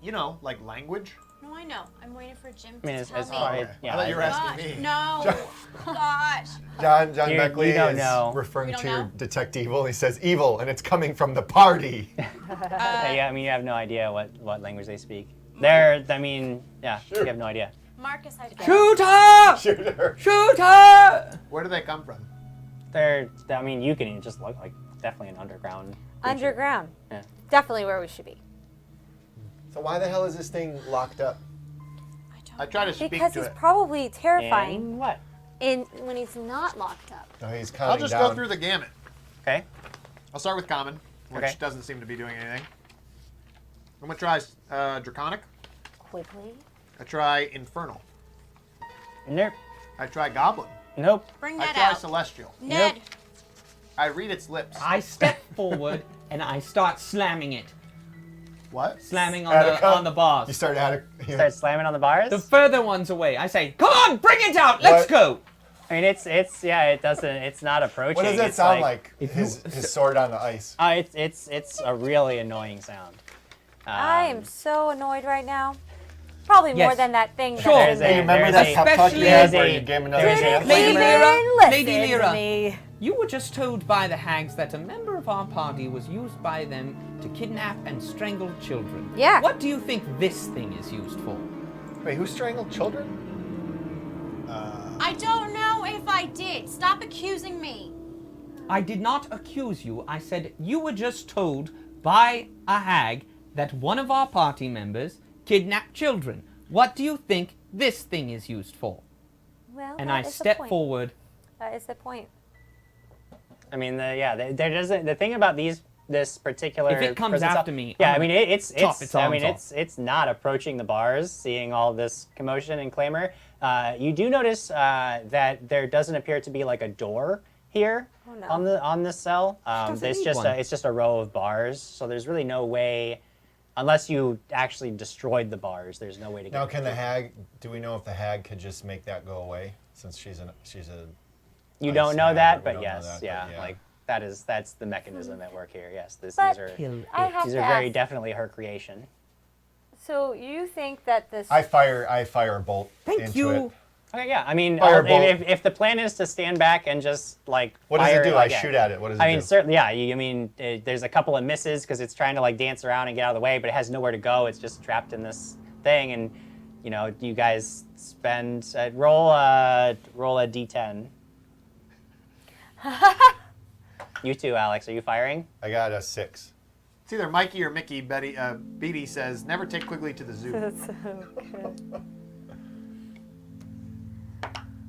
you know, like language. No, I know. I'm waiting for Jim to I mean, tell as me. far Okay. as, yeah, I thought you were asking Gosh, me. no. Gosh. John You Beckley don't is know. referring We don't to know? Detect Evil. He says evil, and it's coming from the party. yeah, I mean, you have no idea what language they speak. You have no idea. Marcus, I Shooter! Shooter! Where do they come from? You can just look like definitely an underground. Underground. Yeah. Definitely where we should be. So why the hell is this thing locked up? I try to speak Because to he's it. probably terrifying And what? when he's not locked up. Oh, he's I'll counting just down. go through the gamut. Okay. I'll start with common, which Okay. doesn't seem to be doing anything. I'm gonna try draconic. Quickly. I try infernal. Nope. I try goblin. Nope. Bring I that try out. celestial. Ned. Nope. I read its lips. I step forward and I start slamming it. What? Slamming Attica? on the You bars. start at Start slamming on the bars. The further ones away. I say, come on, bring it out, let's What? go. I mean, it's not approaching. What does that It's sound like? If you- His sword on the ice. It's a really annoying sound. I am so annoyed right now. Probably more Yes. than that thing. Sure. That Hey, you remember there's that a- pep talk you especially- had where you gave him another there's a- chance? Lady Lyra, Listen Lady to Lyra. me. You were just told by the hags that a member of our party was used by them to kidnap and strangle children. Yeah. What do you think this thing is used for? Wait, who strangled children? I don't know if I did. Stop accusing me. I did not accuse you. I said you were just told by a hag that one of our party members kidnapped children. What do you think this thing is used for? Well, And that I is the step point. forward. That is the point. I mean, there doesn't. The thing about this particular. If it comes prison cell- after me, yeah, I'm I mean, it's chop its I arms mean, off. it's not approaching the bars, seeing all this commotion and clamor. You do notice that there doesn't appear to be like a door here Oh, no. on this cell. doesn't It's need just one. it's just a row of bars, so there's really no way, unless you actually destroyed the bars. There's no way to get. Now, can the hag? Do we know if the hag could just make that go away? Since she's a. You ice don't know hag, that, we but don't know yes, that, but yeah, yeah. like that's the mechanism at work here. Yes, But these are I have these to are very ask, definitely her creation. So you think that this? I fire a bolt Thank into you. it. Okay, yeah. I mean, Firebolt. if the plan is to stand back and just like What does fire it do? like, I shoot at it. What does it I mean, do? certainly, yeah. There's a couple of misses because it's trying to like dance around and get out of the way, but it has nowhere to go. It's just trapped in this thing, and you guys spend roll a d10. You too, Alex. Are you firing? I got a 6. It's either Mikey or Mickey. Beatty says, never take Quigley to the zoo. That's so good.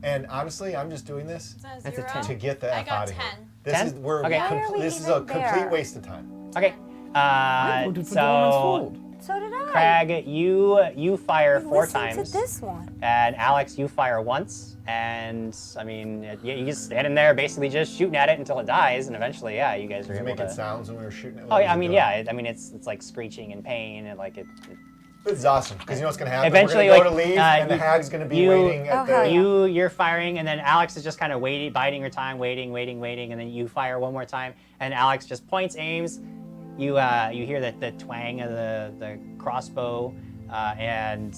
And honestly, I'm just doing this That's That's a 0. 10. to get the I F got out of 10. here. This 10? is we're Okay. Why are we this is a even complete there? waste of time. Okay. I voted for Dorman's Fold. So did I. Craig, you fire four Listen times. to this one. And Alex, you fire once, and I mean, you just standing there, basically just shooting at it until it dies, and eventually, yeah, you guys are Was it able making to. sounds when we were shooting it? Oh yeah, I mean, yeah, I mean, it's like screeching in pain, and like it. This is awesome because you know what's gonna happen. Eventually, we're gonna go like, to leave, and the hag's gonna be waiting at Oh, the. hell yeah. You're firing, and then Alex is just kind of waiting, biding her time, waiting, and then you fire one more time, and Alex just points, aims. You hear the twang of the crossbow, and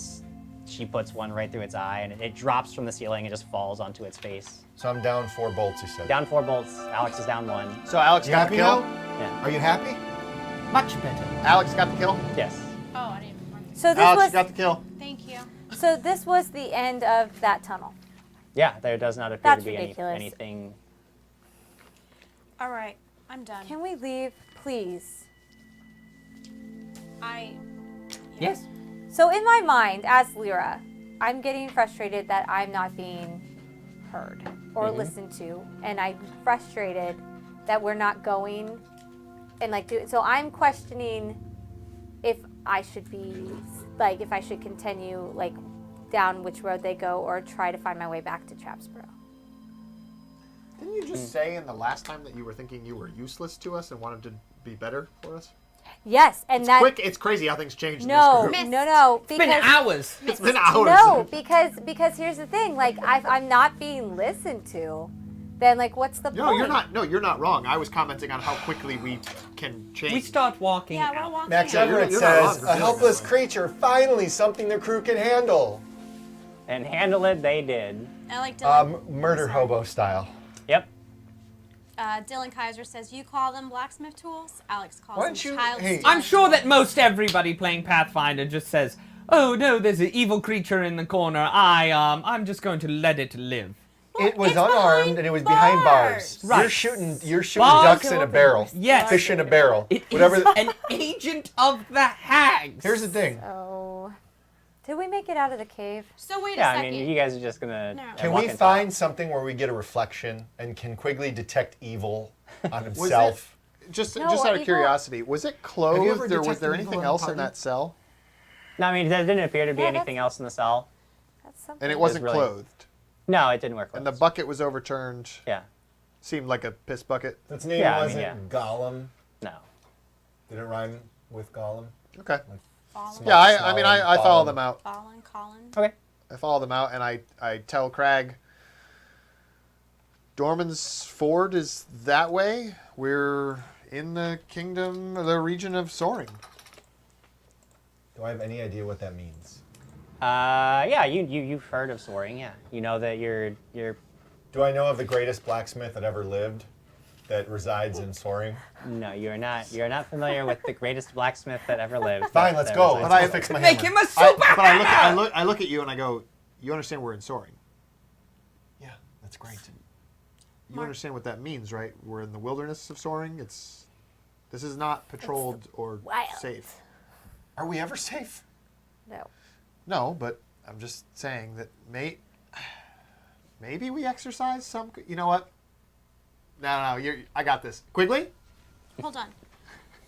she puts one right through its eye, and it drops from the ceiling and just falls onto its face. So I'm down 4 bolts. You said. Down 4 bolts. Alex is down 1. So Alex You got the happy kill? now? Yeah. Are you happy? Much better. Alex got the kill? Yes. Oh, I didn't. So this Alex was got the kill. Thank you. so this was the end of that tunnel. Yeah, there does not appear That's to be ridiculous. anything. All right, I'm done. Can we leave, please? Yes. So in my mind, as Lyra, I'm getting frustrated that I'm not being heard or listened to, and I'm frustrated that we're not going and like do. So I'm questioning if I should be like if I should continue like down which road they go or try to find my way back to Trapsboro. Didn't you just say in the last time that you were thinking you were useless to us and wanted to be better for us? Yes, and that It's crazy how things change in no, this group. no, It's been hours. It's been hours. No, because here's the thing. Like I'm not being listened to. then like what's the No, point? you're not. No, you're not wrong. I was commenting on how quickly we can change. We start walking Yeah, we're out. walking. Max out. Everett you're not wrong says, for a feeling helpless that way." creature, finally something the crew can handle. And handle it, they did. I like Dylan. Murder Sorry. hobo style. Yep. Dylan Kaiser says, you call them blacksmith tools? Alex calls Why them don't you- child hey- stealing I'm sure that tools. most everybody playing Pathfinder just says, "Oh no, there's an evil creature in the corner. I'm just going to let it live." It was it's unarmed behind and it was behind bars. bars. Right. You're shooting Bars ducks in a barrel. Yes. Fish in a barrel. It is Whatever. an agent of the hags. Here's the thing. Oh. Did we make it out of the cave? So wait Yeah, a I second. mean, you guys are just gonna. No. Can walk we into find it. something where we get a reflection and can Quigley detect evil on Was himself? Just No, out of evil- curiosity, was it Have you clothed, ever or was detected there evil anything in a else in party? that cell? No, I mean, there didn't appear to be Yeah, anything that's- else in the cell. That's something. And it wasn't really- clothed. No, it didn't work. And the close. bucket was overturned. Yeah. Seemed like a piss bucket. Its name Yeah, I mean, wasn't yeah. Gollum. No. Did it rhyme with Gollum? Okay. Fallen, Yeah, I mean, I follow Fallen. them out. Fallen, Colin. Okay. I follow them out, and I tell Crag, Dorman's Ford is that way. We're in the the region of Soaring. Do I have any idea what that means? Yeah, you've heard of soaring. Yeah, you know that you're. Do I know of the greatest blacksmith that ever lived that resides in Soaring? No, you're not. You're not familiar with the greatest blacksmith that ever lived. Fine, that- let's that go. resides- But Let's go fix my Make hammer. him a super I look at you and I go, you understand we're in Soaring. Yeah, that's great. You understand what that means, right? We're in the wilderness of Soaring. This is not patrolled or wild. safe. Are we ever safe? No. No, but I'm just saying that maybe we exercise some. You know what? No, I got this. Quigley? Hold on.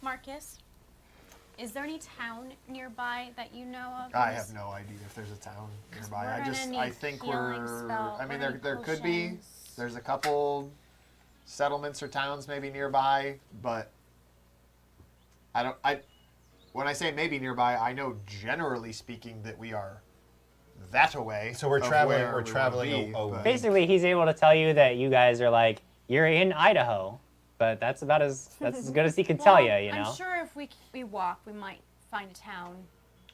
Marcus, is there any town nearby that you know of? I have no idea if there's a town nearby. we're gonna need I think healing we're. spell. I mean, We're gonna there need could be. potions. There's a couple settlements or towns maybe nearby, but when I say maybe nearby, I know generally speaking that we are that away. So we're of traveling. where We're we wanna traveling. be, Oh, but- Basically, he's able to tell you that you guys are like you're in Idaho, but that's about that's as good as he can tell you. You know. I'm sure if we walk, we might find a town.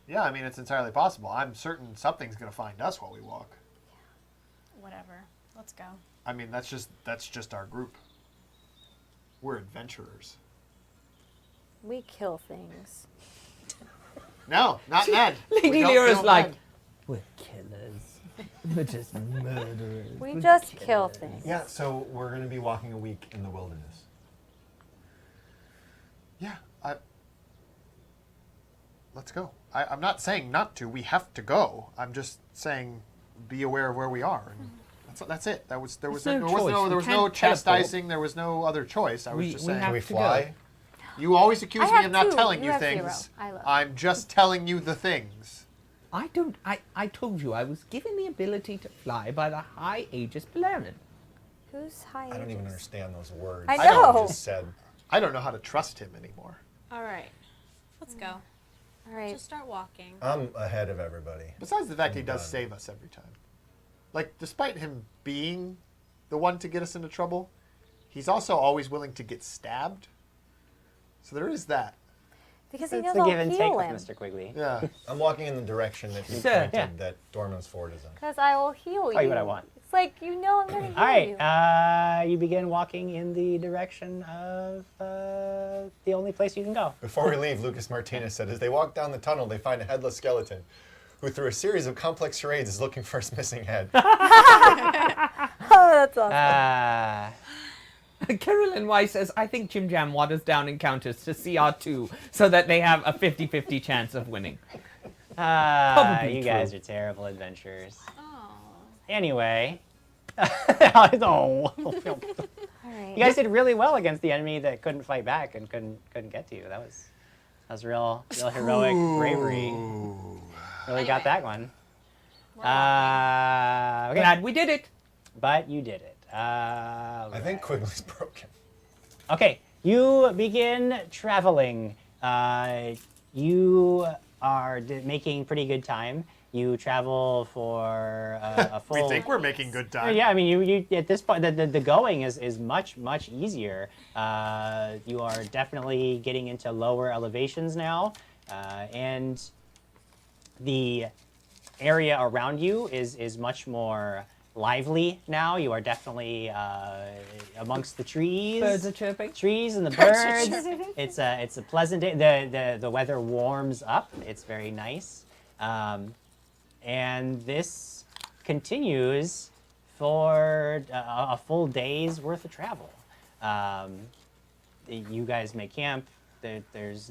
Yeah, I mean it's entirely possible. I'm certain something's gonna find us while we walk. Whatever. Let's go. I mean that's just our group. We're adventurers. We kill things. No, not Ned. Lady We don't Lyra's kill like, Ned. "We're killers. We're just murderers." We We're just kill killers." things. Yeah, so we're going to be walking a week in the wilderness. Yeah, let's go. I'm not saying not to. We have to go. I'm just saying be aware of where we are. And that's it. There was There's no no choice. choice. We There was can't no teleport. chastising. There was no other choice. I was We- just we saying. have Can we to go. fly? You always accuse I me have of not two. telling You you have things. 0. I love. I'm just telling you the things. I don't. I told you I was given the ability to fly by the High Aegis Balerion. Who's high? I don't even ages? understand those words. I don't know. Just said. I don't know how to trust him anymore. All right. Let's go. All right. Just start walking. I'm ahead of everybody. Besides the fact he I'm does done. save us every time. Like, despite him being the one to get us into trouble, he's also always willing to get stabbed. So there is that. Because he It's knows a I'll give and take heal with him. Mr. Quigley. Yeah. I'm walking in the direction that you Sir, pointed yeah. that Dorman's Ford is in. Because I will heal you. Tell you what I want. It's like you know I'm gonna heal All you. right, you begin walking in the direction of the only place you can go. Before we leave, Lucas Martinez said, as they walk down the tunnel, they find a headless skeleton who, through a series of complex charades, is looking for his missing head. Oh, that's awesome. Carolyn Y says, "I think Jim Jam waters down encounters to CR2 so that they have a 50-50 chance of winning." Probably You true. guys are terrible adventurers. Oh. Anyway, oh. All right. You guys did really well against the enemy that couldn't fight back and couldn't get to you. That was real heroic bravery. Really got that one. We're walking. Okay, Glad we did it. but you did it. I think Quigley's broken. Okay, you begin traveling. You are making pretty good time, You travel for a full. We think we're making good time. Yeah, I mean, you at this point, the going is much easier. You are definitely getting into lower elevations now, and the area around you is much more lively now. You are definitely amongst the trees. Birds are chirping. Trees and the birds. It's a pleasant day. The weather warms up. It's very nice. And this continues for a full day's worth of travel. You guys may camp. There's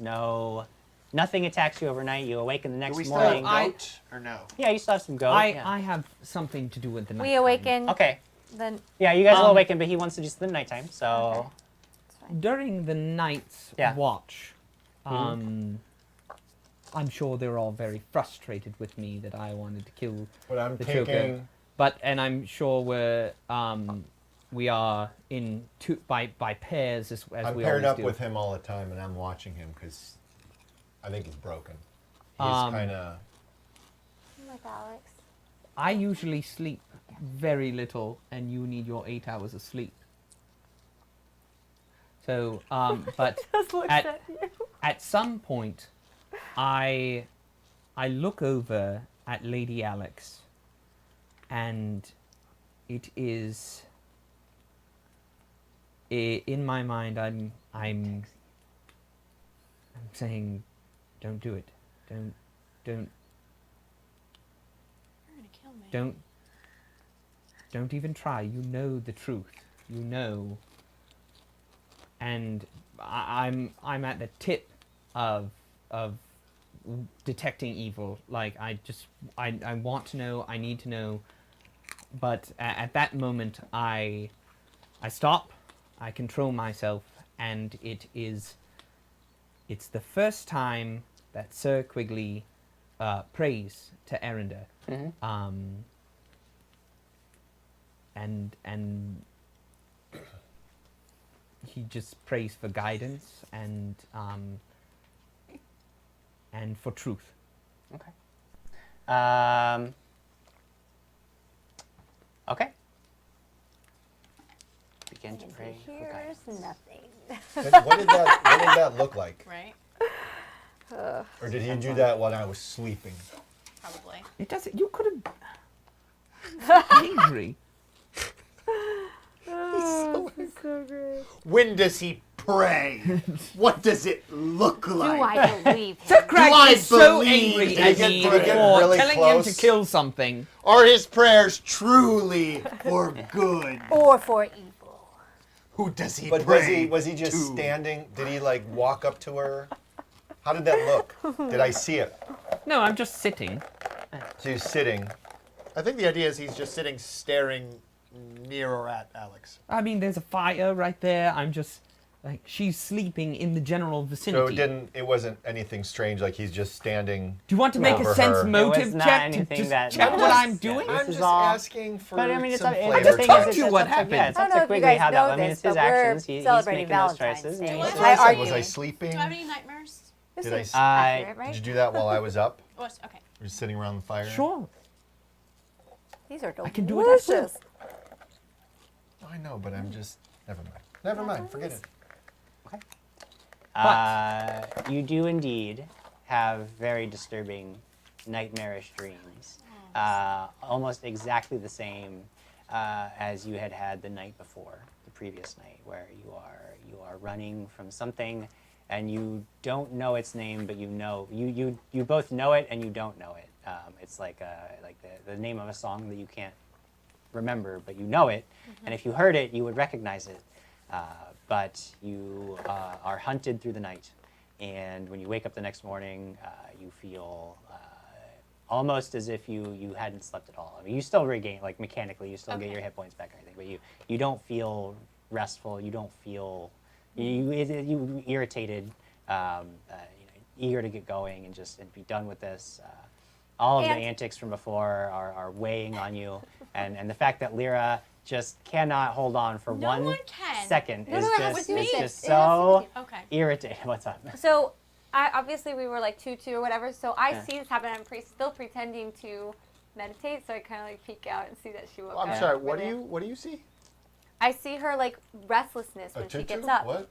nothing attacks you overnight. You awaken the Do next we still morning. have goat or no? Yeah, you still have some goat. I yeah. have something to do with the night. We awaken. Okay. Then Yeah, you guys will awaken, but he wants to just the nighttime. So During the night's Yeah. watch, I'm sure they're all very frustrated with me that I wanted to kill But I'm the taking. Joker. And I'm sure we are in by pairs as I'm we paired always up do. with him all the time, and I'm watching him because I think he's broken. He's Um, kind of. I'm with Alex. I usually sleep very little, and you need your 8 hours of sleep. So, but Just looks at, at you. at some point, I look over at Lady Alex, and it is in my mind. I'm saying, don't do it. Don't You're gonna kill me. don't even try. You know the truth. You know. And I'm at the tip of detecting evil. Like I want to know. I need to know. But at that moment, I stop. I control myself, and it's the first time that Sir Quigley prays to Erinda. And he just prays for guidance and for truth. okay. Okay. Begin to pray for Here's guidance. nothing. What did that look like? Right? Or did he do that while I was sleeping? Probably. It doesn't. You could have. Angry. So great. When does he pray? What does it look Do like? I believe him? Sir Craig I is so believe angry he at get- me did he for get really telling him close? to kill something. Are his prayers truly for good? Or for evil? Who does he But pray was he just to? standing? Did he like walk up to her? How did that look? Did I see it? No, I'm just sitting. So he's sitting. I think the idea is he's just sitting staring near or at Alex. I mean, there's a fire right there. I'm just like she's sleeping in the general So vicinity. it wasn't anything strange. Like he's just standing. Do you want to make over a sense her. motive It was not check to anything just that- check that what was- I'm yeah, doing? this I'm is just all- asking for But I mean, it's some up, flavor. I just the thing told is, it's you up what to- happened. Yeah, it's I up don't know to if you Quigley guys how know that. I mean, this, it's his but we're actions. He's celebrating making those Valentine's choices. Day. and Do he's- I- I argue. Was I arguing. sleeping? Do I have any nightmares? This Did I is s- accurate, right? Did you do that while I was up? Okay. Just sitting around the fire? Sure. These are delicious. I can do it that too. I know, but I'm just. Never mind. Never mind. Forget it. You do indeed have very disturbing, nightmarish dreams. Almost exactly the same as you had the night before, the previous night, where you are running from something, and you don't know its name, but you know you both know it and you don't know it. It's like the name of a song that you can't remember, but you know it, and if you heard it, you would recognize it. But you are hunted through the night, and when you wake up the next morning, you feel almost as if you hadn't slept at all. I mean, you still regain, like mechanically, you still get Okay. your hit points back and everything, but you don't feel restful. You don't feel you irritated, eager to get going and be done with this. All of the And- antics from before are weighing on you, and the fact that Lyra just cannot hold on for No one can. second No, is no, it has just to be is this. just It has to so Okay. irritating. What's up? So, obviously we were like 2-2 or whatever, so I Yeah. see this happen. I'm still pretending to meditate, so I kind of like peek out and see that she woke Well, I'm up. sorry. What Really. do you see? I see her like restlessness A when she tutu? gets up. What?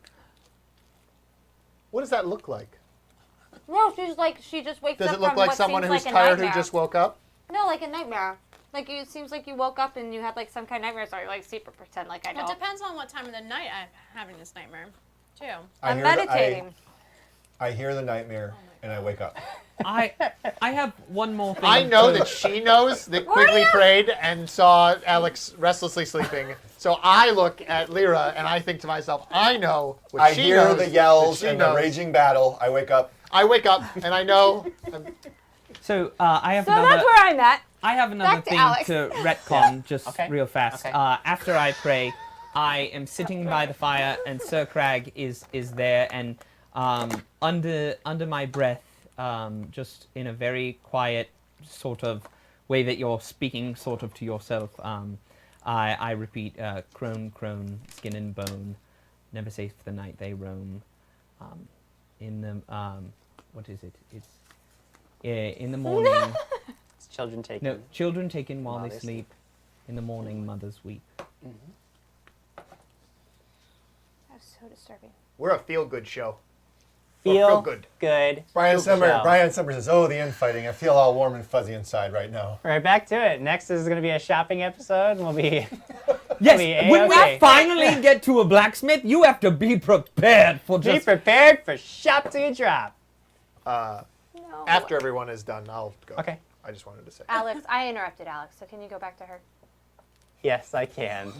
What does that look like? No, she's like she just wakes Does up it look from like what someone seems who's like a tired who nightmare. just woke up? No, like a nightmare. Like it seems like you woke up and you had like some kind of nightmare, so I like super pretend like I Well, don't. it depends on what time of the night I'm having this nightmare, too. I I'm hear the- meditating. I hear the nightmare and I wake up. I have one more thing. I know to- that she knows that Quigley prayed and saw Alex restlessly sleeping. So I look at Lyra and I think to myself, I know what I she hear knows the that yells she and knows. the raging battle. I wake up. I wake up and I know. So I have So another. that's where I'm at. I have another Back to thing Alex. to retcon just Okay. real fast. Okay. After I pray, I am sitting by the fire, and Sir Crag is there, and under my breath, just in a very quiet sort of way that you're speaking sort of to yourself, I repeat, crone, crone, skin and bone, never safe the night they roam. In the what is it? It's in the morning. It's children taken. No, children taken while they sleep. In the morning, mothers weep. That's so disturbing. We're a feel-good show. Feel good. good. Brian Summer show. says, "Oh, the infighting. I feel all warm and fuzzy inside right now." All right, back to it. Next is going to be a shopping episode, and we'll be Yes, We when A-okay. we finally get to a blacksmith, you have to be prepared for be just. prepared for shop till you drop. No. After everyone is done, I'll go. Okay. I just wanted to say. Alex, I interrupted Alex, so can you go back to her? Yes, I can.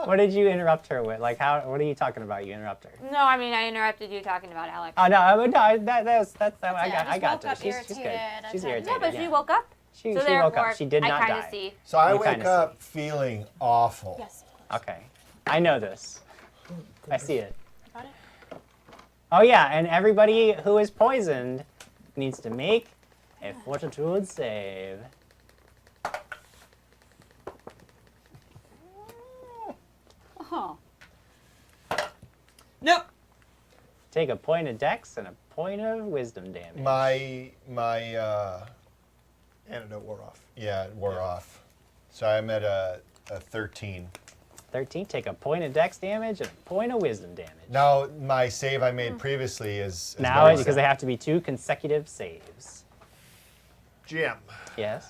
What did you interrupt her with? Like, how? What are you talking about? You interrupt her. No, I mean I interrupted you talking about Alex. Oh no, that's it. I got woke up this. She's good. irritated. She's I irritated. No, but yeah. she woke up. She So woke therefore, up. She did not I kind die. of see. So I You wake kinda up feeling awful. Yes. Okay, I know this. I see it. Got it? Oh yeah, and everybody who is poisoned needs to make a fortitude save. Oh. Nope. Take a point of dex and a point of wisdom damage. My Antidote wore off. yeah, it wore off. So I'm at a 13. 13. Take a point of dex damage and a point of wisdom damage. Now my save I made previously is Now, very because they sad. have to be 2 consecutive saves. Jim, Yes.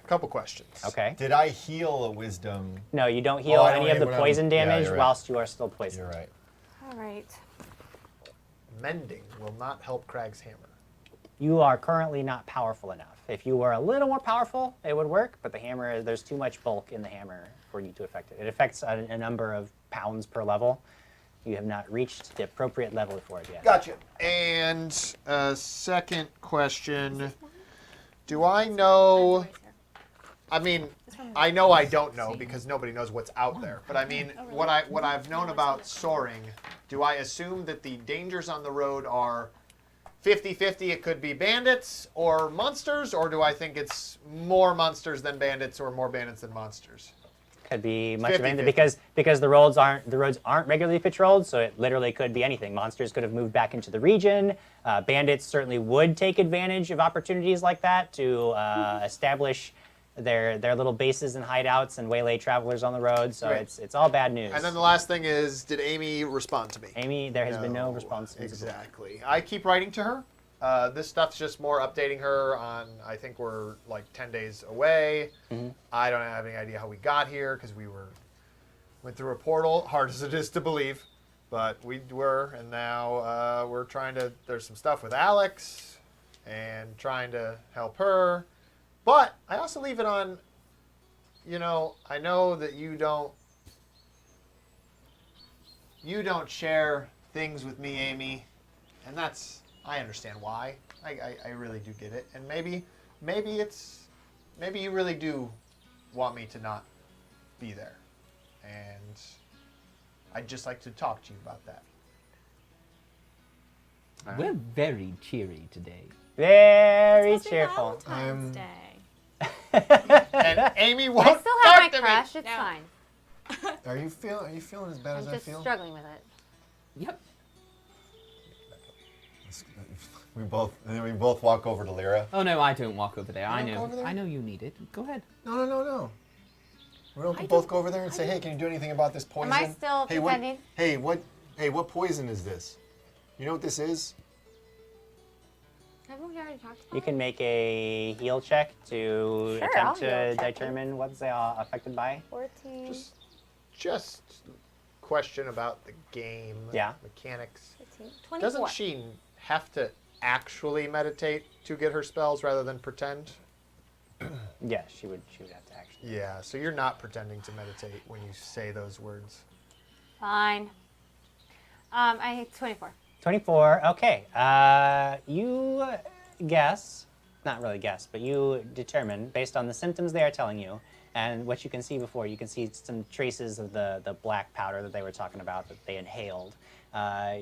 a couple questions. Okay. Did I heal a wisdom? No, you don't heal Oh, I don't any of hit the when I'm- poison yeah, damage you're right. whilst you are still poisoned. You're right. All right. Mending will not help Crag's hammer. You are currently not powerful enough. If you were a little more powerful, it would work, but the hammer, there's too much bulk in the hammer for you to affect it. It affects a number of pounds per level. You have not reached the appropriate level for it yet. Gotcha. And second question, do I know, I mean, I know I don't know because nobody knows what's out there, but I mean, what I've known about soaring, do I assume that the dangers on the road are 50-50, it could be bandits or monsters, or do I think it's more monsters than bandits or more bandits than monsters? Could be much of 50-50. anything because the roads aren't regularly patrolled, so it literally could be anything. Monsters could have moved back into the region. Bandits certainly would take advantage of opportunities like that to establish their little bases and hideouts and waylay travelers on the road. So Right. it's all bad news. And then the last thing is, did Amy respond to me? Amy, there has been no response. Exactly. I keep writing to her. This stuff's just more updating her on, I think we're like 10 days away. I don't have any idea how we got here because went through a portal, hard as it is to believe. But we were, and now we're trying to, there's some stuff with Alex and trying to help her. But I also leave it on, I know that you don't share things with me, Amy, and I understand why. I really do get it. And maybe you really do want me to not be there. And I'd just like to talk to you about that. We're very cheery today. Very It's supposed to be cheerful. Valentine's Day. And Amy won't I still have my talk to me. crush. It's No. fine. Are you feeling as bad I'm as I just feel? struggling with it. Yep. We both walk over to Lyra. Oh no, I don't walk over there. I don't go know. over there? I know you need it. Go ahead. No. We don't both go over there and say, "Hey, can you do anything about this poison?" Am I still hey, pretending? What poison is this? You know what this is? Haven't we already talked about You can make a heal check to Sure, I'll attempt heal to check it. determine what they are affected by. 14, Just question about the game Yeah. mechanics. 15, 24. Doesn't she have to actually meditate to get her spells rather than pretend? Yeah, she would have to actually. Yeah, so you're not pretending to meditate when you say those words. Fine. I 24. 24. Okay. You guess, not really guess, but you determine based on the symptoms they are telling you and what you can see before. You can see some traces of the black powder that they were talking about that they inhaled.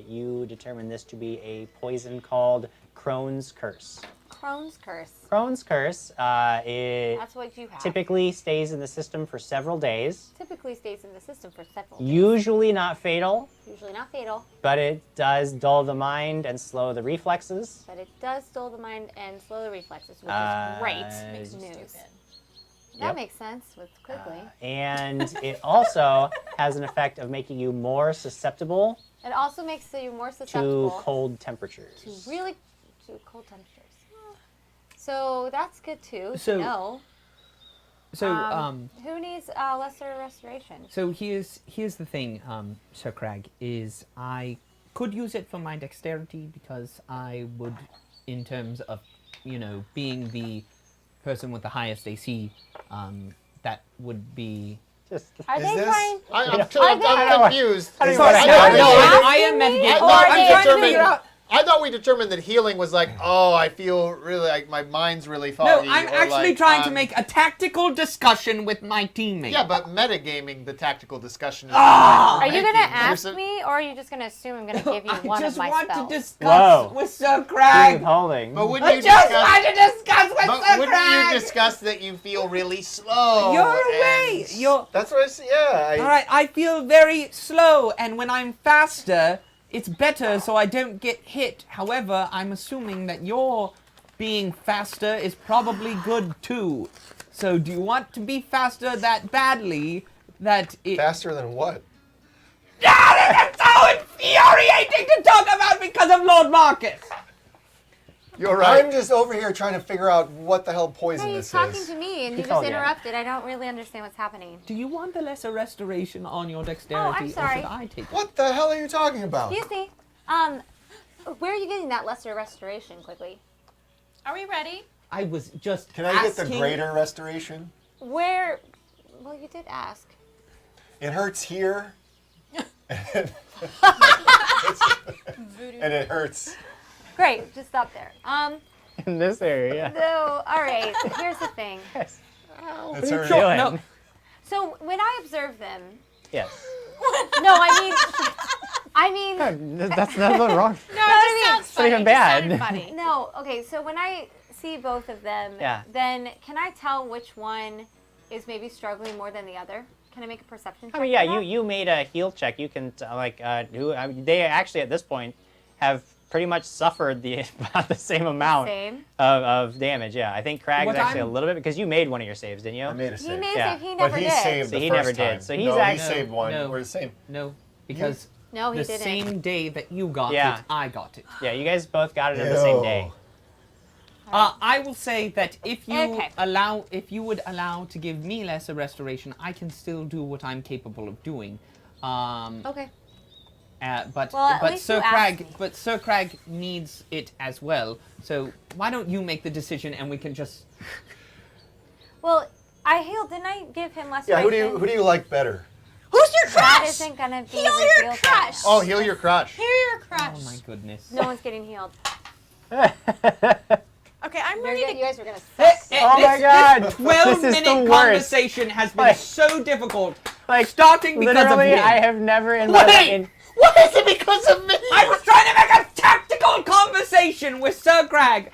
You determine this to be a poison called Crohn's Curse. Crohn's curse. Crohn's Curse, it That's what you have. typically stays in the system for several days. Typically stays in the system for several days. Usually not fatal, Usually not fatal, but it does dull the mind and slow the reflexes. but it does dull the mind and slow the reflexes, which Uh, is great Makes you news. stupid. That Yep. makes sense with quickly. And it also has an effect of making you more susceptible It also makes you more to susceptible cold temperatures. to cold temperatures. So that's good too. So- to know. So, Who needs lesser restoration? so here's the thing, Sir Crag, is I could use it for my dexterity because I would, in terms of, being the person with the highest AC, that would be. Just Are Is they this- trying? I'm know. confused. I don't know I what thought- happened. I am mitigating. Or I'm they trying to determined- figure out. I thought we determined that healing was like, oh, I feel really like my mind's really No, foggy. I'm or actually like, trying to make a tactical discussion with my teammate. Yeah, but metagaming the tactical discussion is. Are you gonna making. ask There's a- me, or are you just gonna assume I'm gonna give you I one just of my want spells? to discuss Whoa. with Sir Keep Crag. holding. But wouldn't I you just discuss? want to discuss with But Sir wouldn't Crag. you discuss that you feel really slow? You're away. and- You're. That's what I see. Yeah. All right, I feel very slow, and when I'm faster, it's better so I don't get hit. However, I'm assuming that your being faster is probably good too. So do you want to be faster that badly that it... Faster than what? Ah, that's so infuriating to talk about because of Lord Marcus! You're right. I'm just over here trying to figure out what the hell poison Hey, this he's talking is. to me, and you He just told you. interrupted. I don't really understand what's happening. Do you want the lesser restoration on your dexterity, or sorry. should I take it? What the hell are you talking about? Excuse me. Where are you getting that lesser restoration? Quickly. Are we ready? I was just Can I get the asking- greater restoration? Where? Well, you did ask. It hurts here. and it hurts. Great. Just stop there. In this area. So, all right. Here's the thing. Yes. It's hurting. Doing? No. So when I observe them, Yes. no, I mean, That's nothing wrong. No, I it mean- just sounds funny. even It just bad. sounded funny. no. Okay, so when I see both of them, Yeah. then can I tell which one is maybe struggling more than the other? Can I make a perception check? I mean, yeah, for that? you made a heal check. You can they actually at this point have pretty much suffered about the same amount Same. of damage. Yeah, I think Craig's What actually a I'm- little bit because you made one of your saves, didn't you? I made a He save. made Yeah. it. He But never he did. saved So the he first never did. time. So he's no, he actually- saved one. No. We're the same. No, because No, he the didn't. same day that you got Yeah. it, I got it. Yeah, you guys both got it on the same day. I will say that if you Okay. would allow to give me lesser restoration, I can still do what I'm capable of doing. Okay. But Well, at but least Sir you asked Crag, me. but Sir Crag needs it as well. So why don't you make the decision and we can just. Well, I healed. Didn't I give him less? Yeah, who do you like better? Who's your That crush? isn't gonna be Heal your revealed yet. crush. Oh, heal your crotch. Heal your crush. Oh my goodness. No one's getting healed. Okay, I'm You're ready good. to. You guys are gonna Eh, suck. eh, Oh this- my God. This This is the 12-minute worst. conversation has been Like- so difficult. Like, Starting because of literally, him. I have never in my Wait! What is it because of me? I was trying to make a tactical conversation with Sir Crag.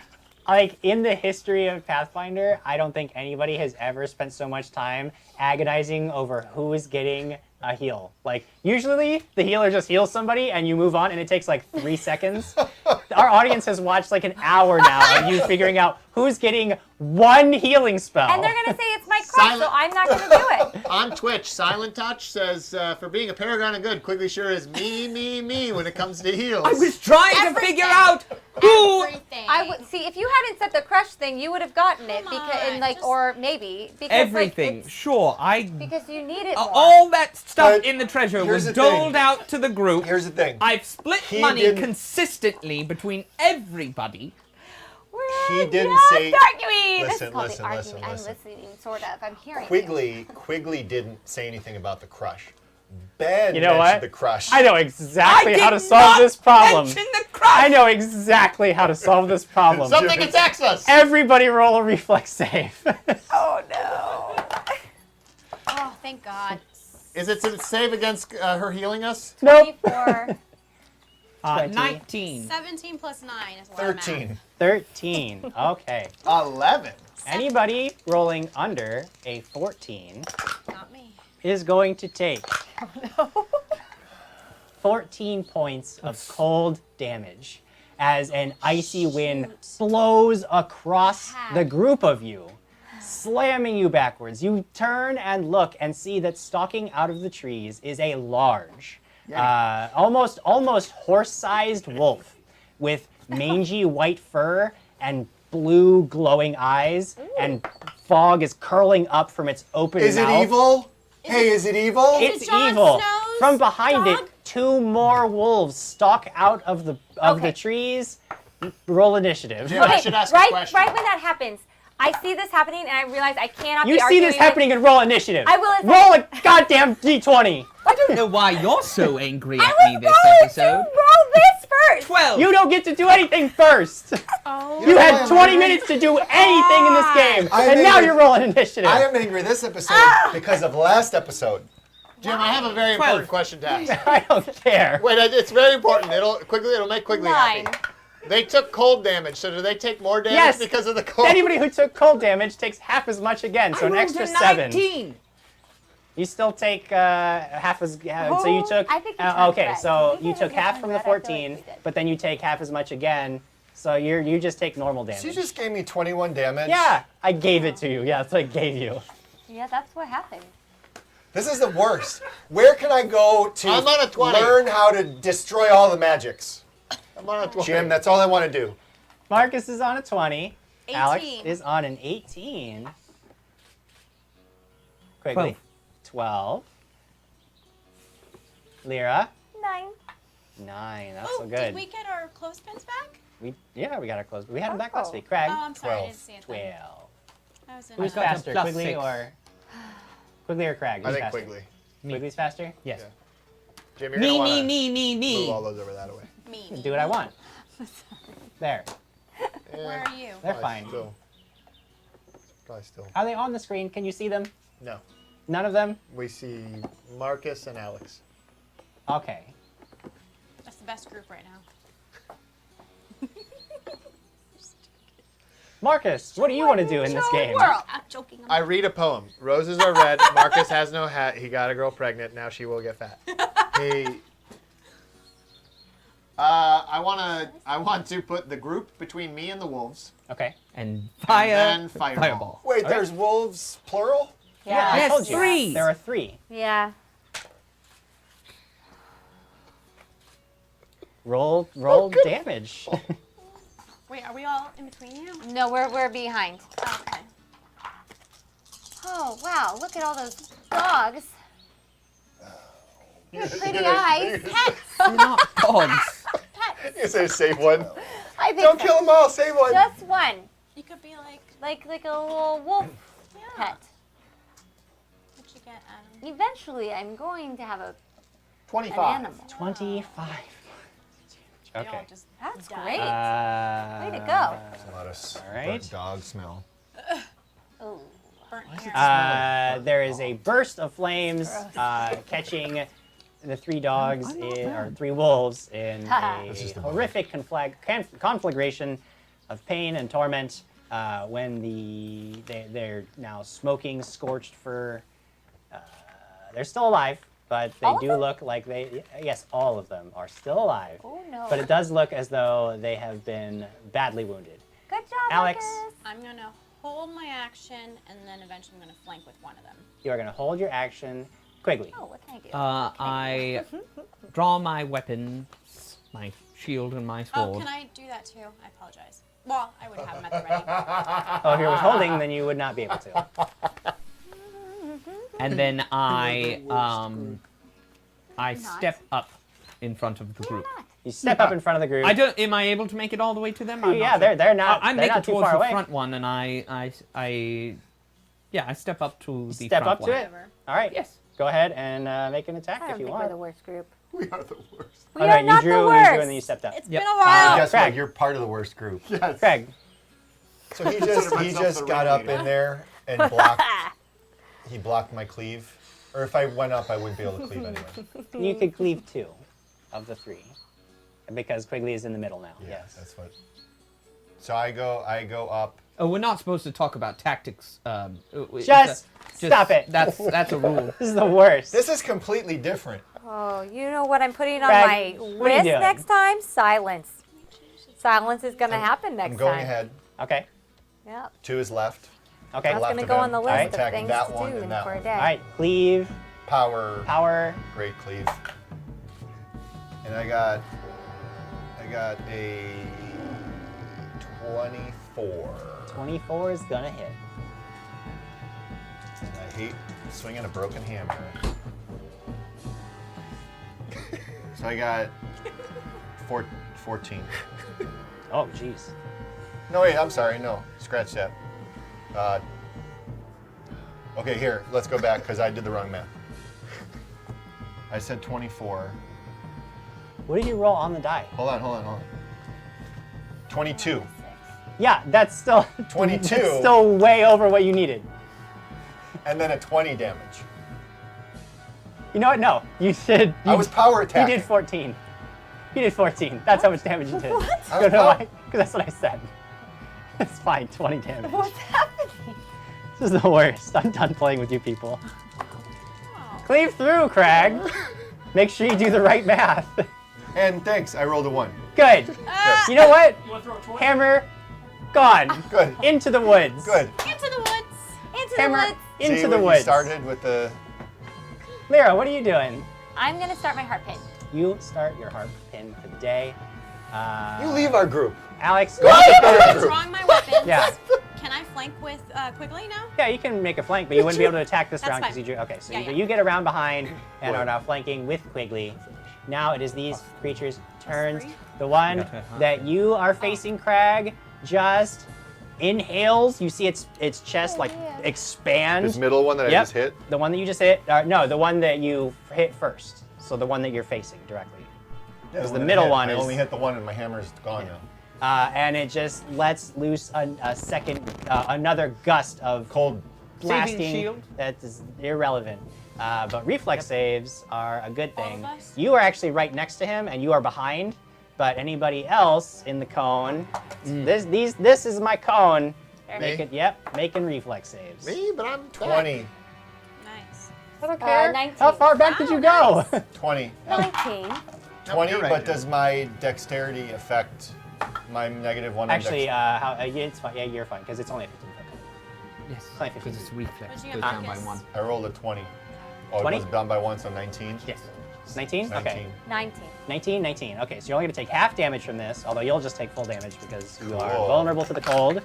like in the history of Pathfinder, I don't think anybody has ever spent so much time agonizing over who is getting a heal. Like usually the healer just heals somebody and you move on and it takes like 3 seconds. Our audience has watched like an hour now of you figuring out who's getting 1 healing spell. And they're gonna say it's my crush, so I'm not gonna do it. On Twitch, Silent Touch says, for being a paragon of good, Quigley sure is me when it comes to heals. I was trying to Everything. figure out who. Everything. I would see if you hadn't said the crush thing, you would have gotten it Come because, and on, like, just- or maybe because Everything. Like, Sure, I. because you need it more. All that stuff But in the treasure here's was the thing. doled out to the group. Here's the thing. I've split He money didn't- consistently between everybody. We're He didn't just say- arguing. This is Listen, called listen, the arguing. listen, I'm listen. listening, sort of. I'm hearing. Quigley didn't say anything about the crush. Ben You know mentioned what? the crush. I know exactly I how did to solve not this problem. mention the crush. I know exactly how to solve this problem. Something attacks us! Everybody roll a reflex save. Oh no. Oh, thank God. Is it to save against her healing us? Nope. 24. 20. 19. 17 plus 9 is what I'm at. 13. 13. Okay. 11. Anybody rolling under a 14 Not me. is going to take 14 points of cold damage as an icy wind blows across the group of you, slamming you backwards. You turn and look and see that stalking out of the trees is a large, almost horse-sized wolf with mangy white fur and blue glowing eyes, and fog is curling up from its open Is it mouth. evil? Hey, is it evil? Is It's it Jon evil. Snow's From behind dog? it, 2 more wolves stalk out of the Okay. trees. Roll initiative. Yeah. I should ask a right, question. right when that happens, I see this happening and I realize I cannot You be see arguing this happening and roll initiative. I will in Roll a goddamn d20. I don't know why you're so angry I at was me going this to episode. roll this first. 12. You don't get to do anything first. Oh. You know why had I'm 20 angry? minutes to do anything in this game, I'm and now angry. you're rolling initiative. I am angry this episode because of last episode. Jim, I have a very 12. important question to ask. I don't care. Wait, it's very important. It'll make Quigley 9. happy. They took cold damage, so do they take more damage Yes. because of the cold? Anybody who took cold damage takes half as much again, so I an rolled extra a 7. 19. You still take half as. So you took. I think you turned okay, red. so I think you I took did half turn from the red. I feel like 14, you did. but then you take half as much again. So you just take normal damage. So you just gave me 21 damage? Yeah, I gave it to you. Yeah, that's what I gave you. Yeah, that's what happened. This is the worst. Where can I go to I'm on a 20. learn how to destroy all the magics? I'm on a 20. Jim, that's all I want to do. Marcus is on a 20. 18. Alex is on an 18. Quigley. 12. Lyra. 9. 9. That's Oh, so did good. we get our clothespins back? We got our clothes. We had them back last Oh. week. Craig. Oh, I'm sorry, I 12. didn't see it. then. 12. I was in Who's got a faster, plus Quigley 6. or Craig? I Who's think faster? Quigley. Quigley's faster. Yes. Yeah. Jim, you're gonna want to Me. move all those over that way. me. Do what I want. There. Where are you? They're Probably fine. Still. Probably still. Are they on the screen? Can you see them? No. None of them? We see Marcus and Alex. Okay. That's the best group right now. Marcus, what do you want to do in this game? I'm joking. I read a poem. Roses are red. Marcus has no hat. He got a girl pregnant. Now she will get fat. Hey. I want to put the group between me and the wolves. Okay. And fire. And then fireball. Wait, Okay. there's wolves, plural? Yeah. I Yes, told you. 3. There are 3. Yeah. Roll damage. Wait, are we all in between you? No, we're behind. Oh, okay. Oh, wow. Look at all those dogs. Pretty eyes. Pets. They're not dogs. You say save one. I think Don't so. kill them all, save one. Just one. You could be like, Like a little wolf yeah. pet. What'd you get, Adam? Eventually, I'm going to have an 25. animal. 25. They Okay. all just That's die. great. Way to go. There's a lot of All right. dog smell. Oh. Burnt hair. There is a burst of flames catching the 3 dogs or 3 wolves in Haha. a This is the horrific conflagration of pain and torment when they're now smoking scorched fur. They're still alive, but they All of do them? look like yes, all of them are still alive. Oh no. But it does look as though they have been badly wounded. Good job, Alex. Marcus. I'm gonna hold my action, and then eventually I'm gonna flank with one of them. You are going to hold your action. Quigley. Oh, what can I do? I draw my weapons, my shield and my Oh, sword. can I do that too? I apologize. Well, I would have them at the ready. Oh, if you're withholding, then you would not be able to. And then I step up in front of the group. You step up in front of the group. I don't. Am I able to make it all the way to them? I'm Yeah, not sure. they're not. I they're make not it too towards far the away. front one, and I step up to the Step front up to one. it. All right. Yes. Go ahead and make an attack I if don't you think we're want. the worst group. We are the worst. We Oh, are no, not you drew, the you worst. drew and then you stepped up. It's Yep. been a while. Guess Craig. what? You're part of the worst group. Yes. Craig, So he Consider myself just the got up ringleader. in there and blocked. He blocked my cleave. Or if I went up, I wouldn't be able to cleave anyway. you could cleave 2 of the 3. Because Quigley is in the middle now. Yeah, Yes. that's what. So I go up. Oh, we're not supposed to talk about tactics. Just stop it. That's a rule. This is the worst. This is completely different. Oh, you know what I'm putting on Craig, my what are you list doing? next time? Silence. Silence is going to happen next I'm going time. ahead. Okay. Yep. To his left. Okay. That's left going to of go him. on the Alright. list of Attacking things that to one do and that for a one. day. All right. Cleave. Power. Great Cleave. And I got a 24. 24 is gonna hit. And I hate swinging a broken hammer. So I got 14. Oh, jeez. No, wait, I'm sorry. No, scratch that. Okay, here, let's go back because I did the wrong math. I said 24. What did you roll on the die? Hold on. 22. Yeah, that's still 22. That's still way over what you needed. And then a 20 damage. You know what? No, you did. You, I was power You attacking. did 14. You did 14. That's how much damage you did. What? I You was know power- why? Because that's what I said. It's fine. 20 damage. What's happening? This is the worst. I'm done playing with you people. Oh. Cleave through, Craig. Make sure you do the right math. And thanks, I rolled a 1. Good. You know what? Hammer, gone. Good. Into the woods. Good. Into the woods. Into the Hammer woods. into See the what you woods. started with the. Lyra, what are you doing? I'm going to start my heart pin. You start your harp pin for the day. You leave our group. Alex, I'm drawing my weapons. Yeah. Can I flank with Quigley now? Yeah, you can make a flank, but you wouldn't be able to attack this That's round because fine. you drew. Okay, so Yeah, you, yeah. you get around behind and What? are now flanking with Quigley. Now it is these creatures' turns. Three? The one Okay, huh? that you are facing, Crag, just inhales. You see its chest like yeah. expand. This middle one that I Yep. just hit. The one that you just hit. No, the one that you hit first. So the one that you're facing directly. Because the one I middle hit. one I is. only hit the one and my hammer's gone now. And it just lets loose a second, another gust of Cold. blasting. shield? That is irrelevant. But reflex saves are a good All thing. of us? You are actually right next to him, and you are behind. But anybody else in the cone, this is my cone. Me? Making reflex saves. Me? But I'm 20. Nice. I don't care. 19. How far back did you go? 20. 19. 20, you're right, but yeah. does my dexterity affect my -1 on Actually, dexterity? it's fine. Yeah, you're fine because it's only a 15 foot cone. Yes, Like because 15. it's reflex. What'd you Goes get, down by Marcus? 1. I rolled a 20. Oh, 20? it was down by 1, so 19? Yes. 19? 19. Okay. 19. 19, 19. Okay, so you're only going to take half damage from this, although you'll just take full damage because you are Cool. vulnerable to the cold.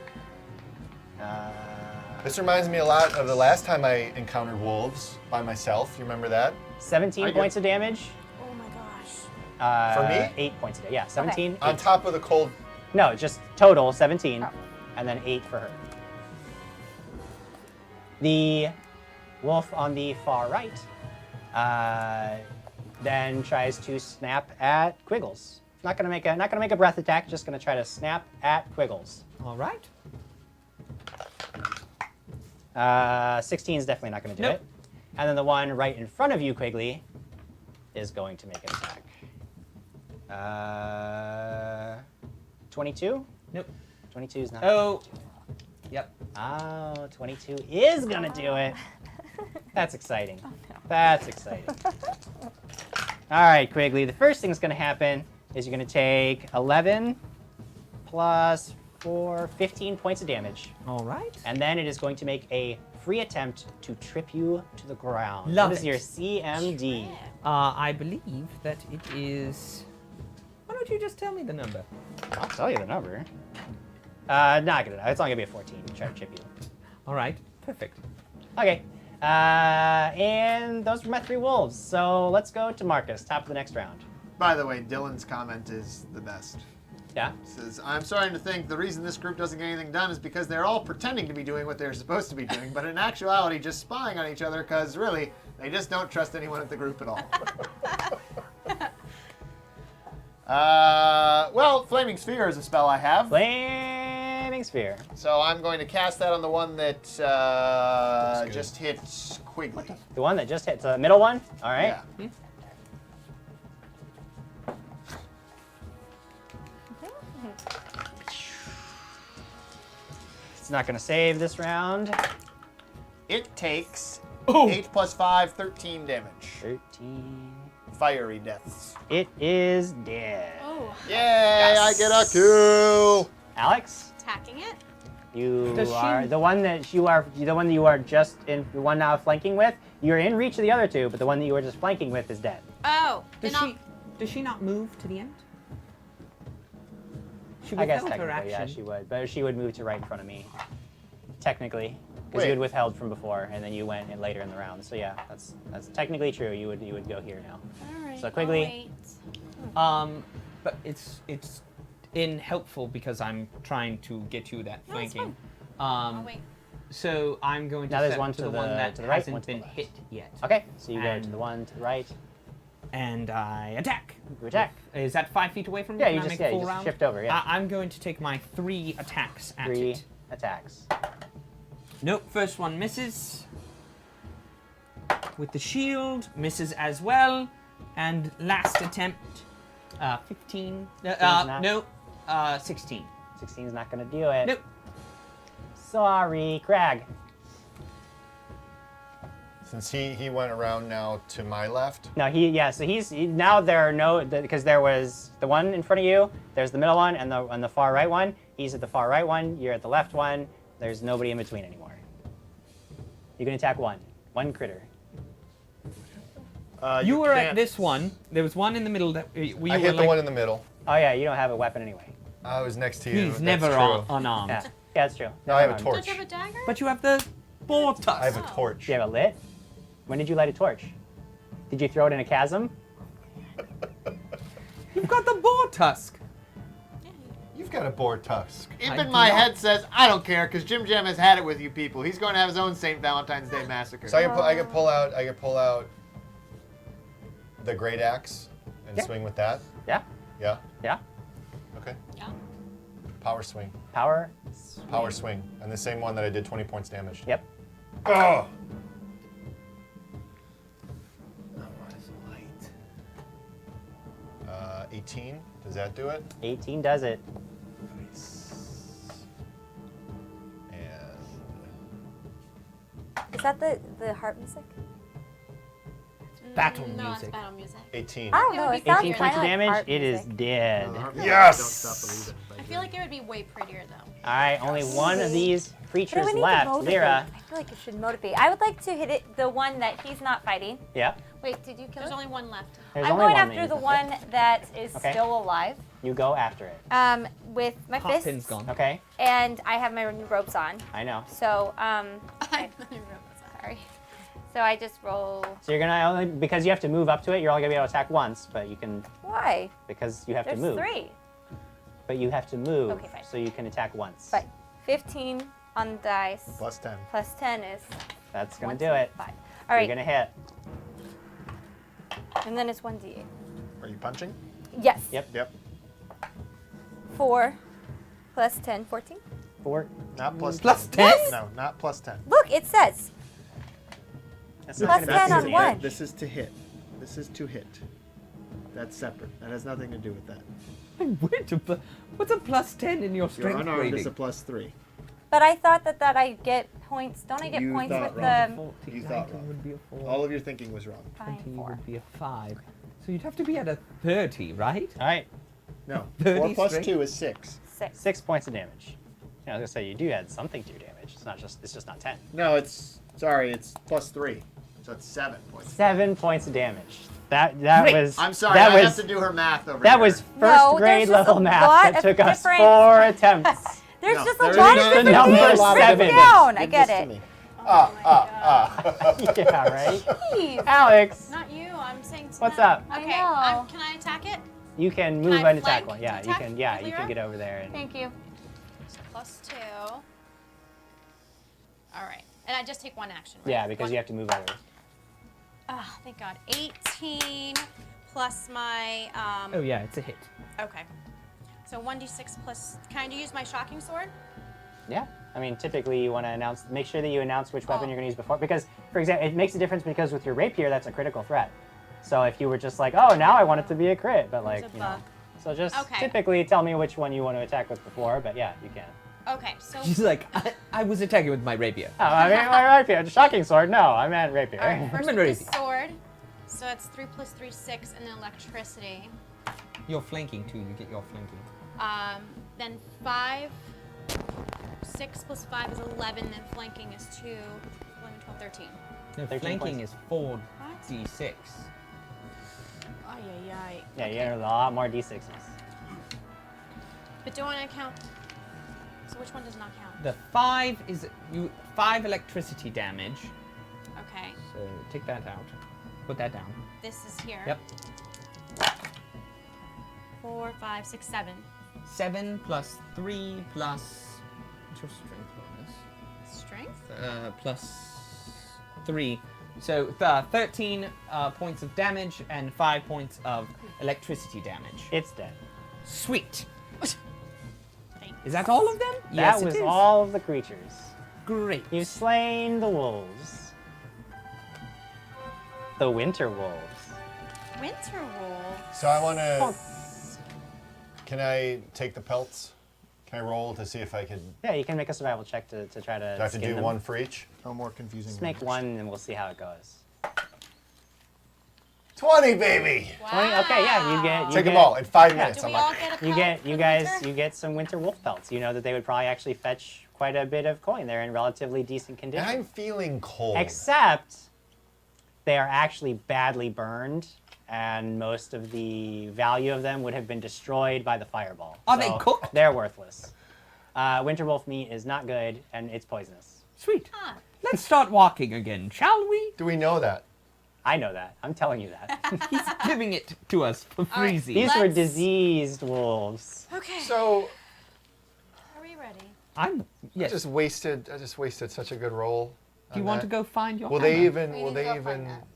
This reminds me a lot of the last time I encountered wolves by myself. You remember that? 17 I do. points of damage. Oh my gosh. For me? 8 points of damage. Yeah, 17. On 8. top of the cold. No, just total 17, Oh. and then 8 for her. The wolf on the far right then tries to snap at Quiggles. Not gonna make a breath attack. Just gonna try to snap at Quiggles. All right. 16 is definitely not gonna do Nope. it. And then the one right in front of you, Quigley, is going to make an attack. 22. Nope. 22 is not. Oh. Yep. Oh, 22 is gonna do it. That's exciting. That's exciting. All right, Quigley. The first thing that's gonna happen is you're gonna take 11 plus 4, 15 points of damage, All right. and then it is going to make a free attempt to trip you to the ground. Love What is it. your CMD? I believe that it is. Why don't you just tell me the number? I'll tell you the number. Not good enough. It's only gonna be a 14 to try to chip you. All right. Perfect. Okay. And those were my 3 wolves. So let's go to Marcus, top of the next round. By the way, Dylan's comment is the best. Yeah? Says, I'm starting to think the reason this group doesn't get anything done is because they're all pretending to be doing what they're supposed to be doing, but in actuality just spying on each other because really, they just don't trust anyone at the group at all. Well, Flaming Sphere is a spell I have. Flaming Sphere. So I'm going to cast that on the one that good. just hit Quigley. The one that just hit the middle one? All right. Yeah. It's not going to save this round. It takes Oh. 8 plus 5, 13 damage. 13. Fiery deaths. It is dead. Oh, Yay, I get a kill! Alex, attacking it? you Does she- are the one that you are just in the one now flanking with. You're in reach of the other 2, but the one that you were just flanking with is dead. Oh, Does then she not move to the end? She I guess withheld her technically, yeah, action. she would, but she would move to right in front of me. Technically, because Wait. you had withheld from before, and then you went in later in the round. So yeah, that's technically true. You would go here now. All right. So Quigley. I'll wait. But it's helpful because I'm trying to get you that No, it's flanking. I'll wait. So I'm going to Now there's set one it to to the the- one that to the right, hasn't one to the been left. hit yet. Okay, so you go to And- the one to the right. And I attack. You attack. Is that 5 feet away from me? Yeah, Can you I just make a full round? shift over. Yeah, I'm going to take my 3 attacks at 3 it. attacks. Nope, first one misses. With the shield, misses as well. And last attempt, 15. not- No, 16. 16 is not gonna do it. Nope. Sorry, Crag. Since he went around now to my left. No, now there are no, because there was the one in front of you, there's the middle one, and the far right one. He's at the far right one, you're at the left one. There's nobody in between anymore. You can attack one critter. You were at can't- this one. There was one in the middle that we I were hit the like, one in the middle. Oh yeah, you don't have a weapon anyway. I was next to you. He's That's never true. unarmed. Yeah, that's true. No, I have a Never mind. torch. Don't you have a dagger? But you have the boar tusk. I have a torch. Do you have a lit? When did you light a torch? Did you throw it in a chasm? You've got the boar tusk. You've got a boar tusk. Imp I in do my not. head says, I don't care, because Jim Jam has had it with you people. He's going to have his own St. Valentine's Day massacre. So I could pull out the great axe and Yeah. swing with that. Yeah, Yeah. yeah. Okay. Yeah. Power swing. Power. Power swing. And the same one that I did 20 points damage. Yep. Oh. What is light? 18. Does that do it? 18 does it. Nice. And Is that the harp music? Battle No, music. it's battle music. 18. I don't It know. would It be sounds 18 prettier. kind points of of like damage. harp It is music. dead. Yes! Don't stop believing. I feel like it would be way prettier though. All right, only one of these What do creatures we need to left. motivate? Lyra. I feel like it should motivate. I would like to hit it, the one that he's not fighting. Yeah. Wait, did you kill There's it? only one left. There's I'm only going one after that the you one can hit. that is Okay. still alive. You go after it. With my Hopin's fists. gone. Okay. And I have my new ropes on. I know. So, I sorry. So I just roll. So you're gonna only because you have to move up to it. You're only gonna be able to attack once, but you can Why? because you have There's to move. 3. But you have to move. Okay, fine. So you can attack once. But 15 on the dice. Plus 10. Plus 10 is That's gonna do it. 1d5. All right. You're gonna hit. And then it's 1d8. Are you punching? Yes. Yep. Yep. 4 plus 10, 14. 4. Not plus Plus 10. 10? No, not plus 10. Look, it says. That's Plus not gonna 10 be on easy. one. This is to hit. This is to hit. That's separate. That has nothing to do with that. What's a plus 10 in your You're strength unarmed. It's rating? a +3. But I thought that I get points. Don't I get You points thought with wrong. the 14, You thought 19 wrong. would be a 4. All of your thinking was wrong. 20 4? would be a 5. So you'd have to be at a 30, right? All right, No. 30 4 plus strength? 2 is 6. 6. 6 points of damage. Yeah, I was gonna say you do add something to your damage. It's just not 10. No, it's +3. So it's 7 points. 7 points of damage. That Great. was. I'm sorry, That I was have to do her math over that here. was No, first grade there's just level a math lot that of took us different- 4 attempts. There's No, just a there's lot of not- different The number things to seven. break down. I Give get this to it. me. Yeah, right. Jeez. Alex, Not you. I'm saying. what's Tina. up? Okay. know. Can I attack it? You can move I and attack flank one. to Yeah, you attack can. Yeah, with you Lyra? can get over there. And Thank you. So +2. All right. And I just take one action. Right? yeah, because One- you have to move over. Ah, thank God. 18 plus my. Oh yeah, it's a hit. Okay. So 1d6 plus. Can I use my shocking sword? Yeah. I mean, typically you want to make sure that you announce which weapon Oh. you're going to use before, because, for example, it makes a difference because with your rapier, that's a critical threat. So if you were just like, oh, now I want it to be a crit, but There's like, a you know, bug. so just Okay. typically tell me which one you want to attack with before, but yeah, you can. Okay. So. She's like, I was attacking with my rapier. Oh, I mean, my rapier, the shocking sword. No, I meant rapier. All right. First I'm with the ready. sword. So that's 3 plus 3, 6, and then electricity. You're flanking too. You get your flanking. Then 5. 6 plus 5 is 11. Then flanking is 2. 11, 12, 13. No, 13 flanking points. is 4d6. Ay, ay, ay. Yeah, Okay. you get a lot more d6s. But do I count? So which one does not count? The 5 is 5 electricity damage. Okay. So take that out. Put that down. This is here. Yep. 4, 5, 6, 7. 7 plus 3 plus. What's your strength Strength? bonus? Plus 3. So 13 points of damage and 5 points of electricity damage. It's dead. Sweet. Thanks. Is that all of them? That it was is. all of the creatures. Great. You've slain the wolves. The winter wolves. Winter wolf. So I want to. Can I take the pelts? Can I roll to see if I can? Yeah, you can make a survival check to try to. Do I have to skin do them. one for each? No more confusing. Just make numbers. one, and we'll see how it goes. 20, baby. 20. Okay, yeah, you get. You Take get, them all in 5 yeah. minutes. Do I'm we all like, get a You pelt get. for You the guys. winter? You get some winter wolf pelts. You know that they would probably actually fetch quite a bit of coin. They're in relatively decent and condition. I'm feeling cold. Except they are actually badly burned, and most of the value of them would have been destroyed by the fireball. Are they So cooked? They're worthless. Winter wolf meat is not good, and it's poisonous. Sweet. Huh. Let's start walking again, shall we? Do we know that? I know that. I'm telling you that. He's giving it to us for All right, freezy. These were Let's- diseased wolves. Okay. So Are we ready? I'm. I Yes. just wasted such a good roll. Do you want to go find your? Will hammer? they even? We Will need to they go find even? that.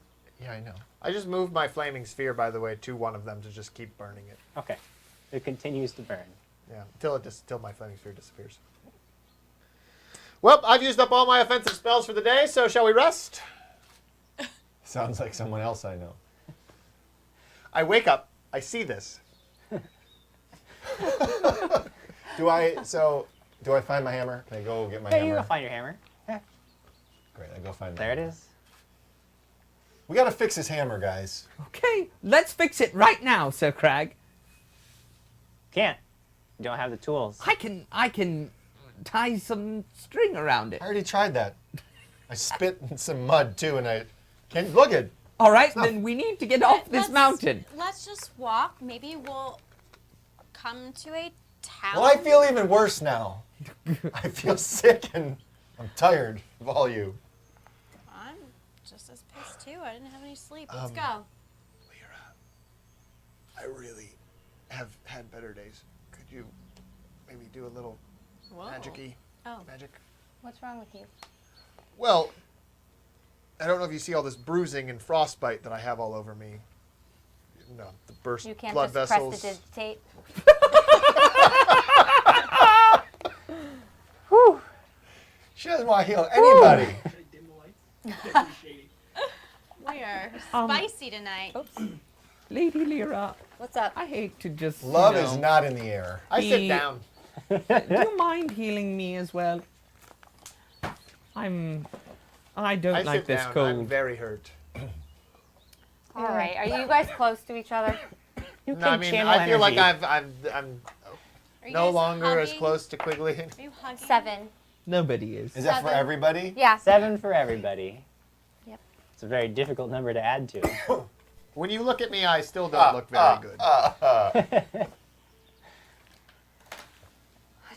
Yeah, I know. I just moved my flaming sphere, by the way, to one of them to just keep burning it. Okay. It continues to burn. Yeah, till my flaming sphere disappears. Well, I've used up all my offensive spells for the day, so shall we rest? Sounds like someone else I know. I wake up. I see this. Do I find my hammer? Can I go get my Yeah, you hammer? go find your hammer. Yeah. Great, I go find. There it is. We gotta fix his hammer, guys. Okay, let's fix it right now, Sir Crag. Can't. You don't have the tools. I can tie some string around it. I already tried that. I spit in some mud too, and I can't look it. All right, then we need to get off this Let's- mountain. Let's just walk. Maybe we'll come to a town. Well, I feel even worse now. I feel sick and I'm tired of all you. I'm just as pissed too. I didn't have any sleep. Let's Um, go. I really have had better days. Could you maybe do a little Whoa. magic-y Oh. magic? What's wrong with you? Well, I don't know if you see all this bruising and frostbite that I have all over me. No, the burst You can't blood just vessels. prestidigitate. She doesn't want to heal anybody. We are spicy tonight. Lady Lyra, What's up? I hate to just. Love you is know, not in the air. I sit He- down. Do you mind healing me as well? I don't I like sit this down. cold. I'm very hurt. All right. Are you guys close to each other? You No, can I mean, channel I feel like energy. I'm Are you no guys longer as hugging? close to Quigley. Are you hugging? 7. Nobody is. Is that for 7. everybody? Yeah. 7 for everybody. Yep. It's a very difficult number to add to. When you look at me, I still don't look very good.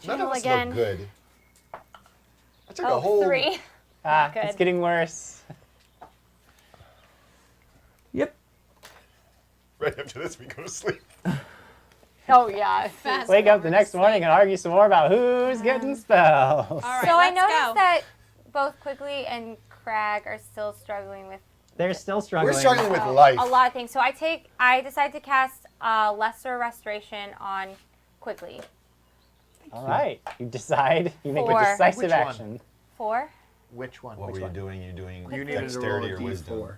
None of us again. look good. I took a Oh, whole 3. Ah, good. it's getting worse. Yep. Right after this, we go to sleep. Oh yeah. Fast Wake up the forward next to morning and argue some more about who's getting spells. All right, So I let's noticed go. that both Quigley and Crag are still struggling with They're still struggling. We're struggling with life. a lot of things. So I decide to cast lesser restoration on Quigley. All right. You decide. You make 4. a decisive Which one? action. 4. Which one? What were you doing? You doing You needed dexterity to or roll a wisdom? D4. Oh,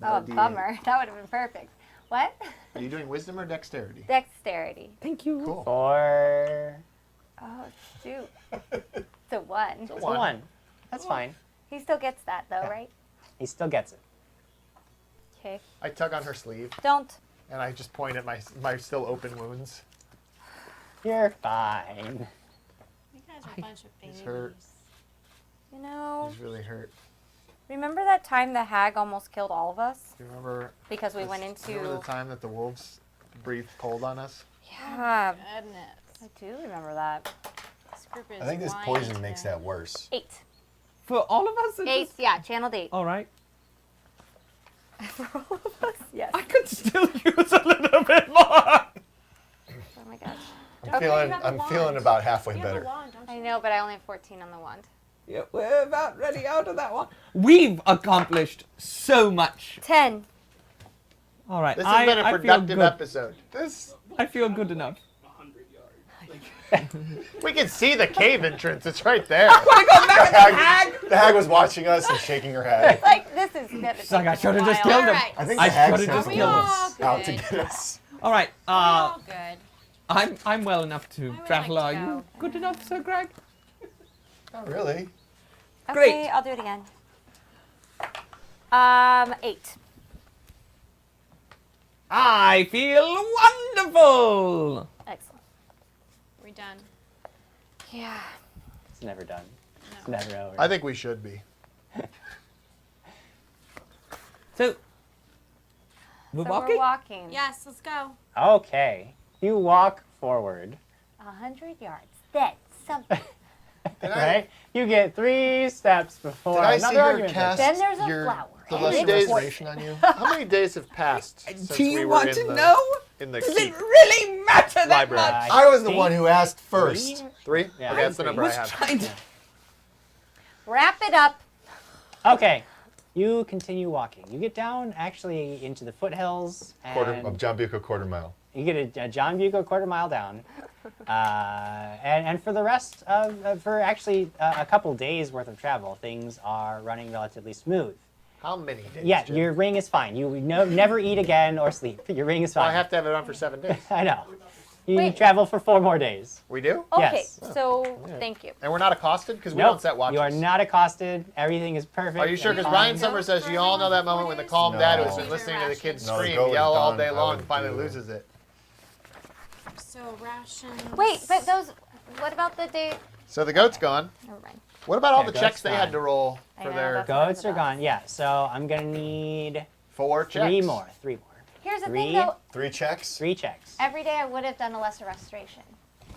Not a D8. bummer. That would have been perfect. What? Are you doing wisdom or dexterity? Dexterity. Thank you. Cool. 4. Oh shoot. It's a 1. It's a 1. That's fine. He still gets that though, right? He still gets it. Okay. I tug on her sleeve Don't. and I just point at my still open wounds. You're fine. You guys are a bunch of babies. He's hurt. You know. He's really hurt. Remember that time the hag almost killed all of us Do you remember? because we went into? Remember the time that the wolves breathed cold on us? Yeah, Goodness. I do remember that. This group is I think this lying poison to makes them. that worse. 8. For all of us? Or 8. just- Yeah, channeled 8. All right. For all of us. Yes. I could still use a little bit more. Oh my gosh. I'm feeling. you have a I'm wand. feeling about halfway You have a better. wand, don't I you? know, but I only have 14 on the wand. Yeah, we're about ready out of that one. We've accomplished so much. 10. All right. This has been a I feel productive good. episode. I feel good enough. We can see the cave entrance. It's right there. The hag was watching us and shaking her head. Like this is gonna take like, I a should've just while. killed him. Alright. I think I the hag should've sent just we killed him. all us out to good? get us. All right. All good. I'm well enough to would travel. like Are to you go. good enough, Sir Greg? Not really. Okay, Great. I'll do it again. 8. I feel wonderful. Excellent. We're done. Yeah. It's never done. It's never over. I think we should be. So, we're So walking. we're walking. Yes, let's go. Okay. You walk forward, 100 yards. That's something. right? You get 3 steps before Did I see another her argument. cast Then there's a your flower. the And lesser it's restoration on you? How many days have passed since Do you we were want in to the, know? in the Does keep? it really matter that Library. much? I was the think one who asked first. 3? Yeah, Okay, that's the three. number I was have. trying to. Wrap it up. Okay. You continue walking. You get down actually into the foothills and Quarter of John Bucco quarter mile. you get a John Bucco quarter mile down. And for the rest of, for actually a couple days worth of travel, things are running relatively smooth. How many days? Yeah, Jim? your ring is fine. You never eat again or sleep. Your ring is Well, fine. I have to have it on for 7 days. I know. You Wait. travel for 4 more days. We do? Okay, Yes. so thank you. And we're not accosted because we Nope, don't set watches. you are not accosted. Everything is perfect. Are you sure? and Because fine. Ryan Summers says you all know that moment when the calm dad who's been No. listening to the kids No, scream, go with yell all Dawn. day I long, would and finally do- loses it. So rations. Wait, but those. What about the day? So the goat's gone. Never mind. What about all Yeah, the goat's checks they had gone. to roll I for know, their that's what I was Goats are about gone. to Yeah, so I'm going to need 4 checks? 3 more. 3 more. Here's the 3? thing, though. 3 checks? 3 checks. Every day I would have done a lesser restoration.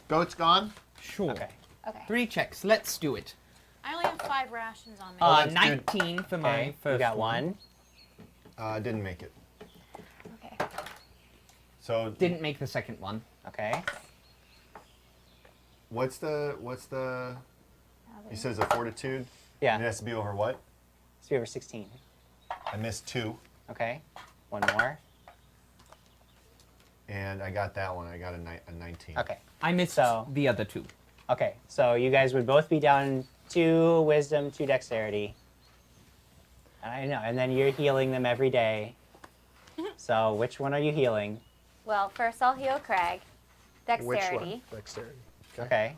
Goat's gone? Sure. Okay. Okay. 3 checks. Let's do it. I only have 5 rations on me. let's do- 19 for my Okay. first You got 1. Didn't make it. Okay. So Didn't make the second one. Okay. what's the he says a fortitude? Yeah. It has to be over what? So you over 16. I missed 2 Okay. 1 more. and I got that one. I got a 19. Okay. I missed So- the other 2. Okay. So you guys would both be down 2 wisdom, 2 dexterity. I know. And then you're healing them every day. So which one are you healing? Well, first I'll heal Craig. Which Dexterity. one? Dexterity. Okay.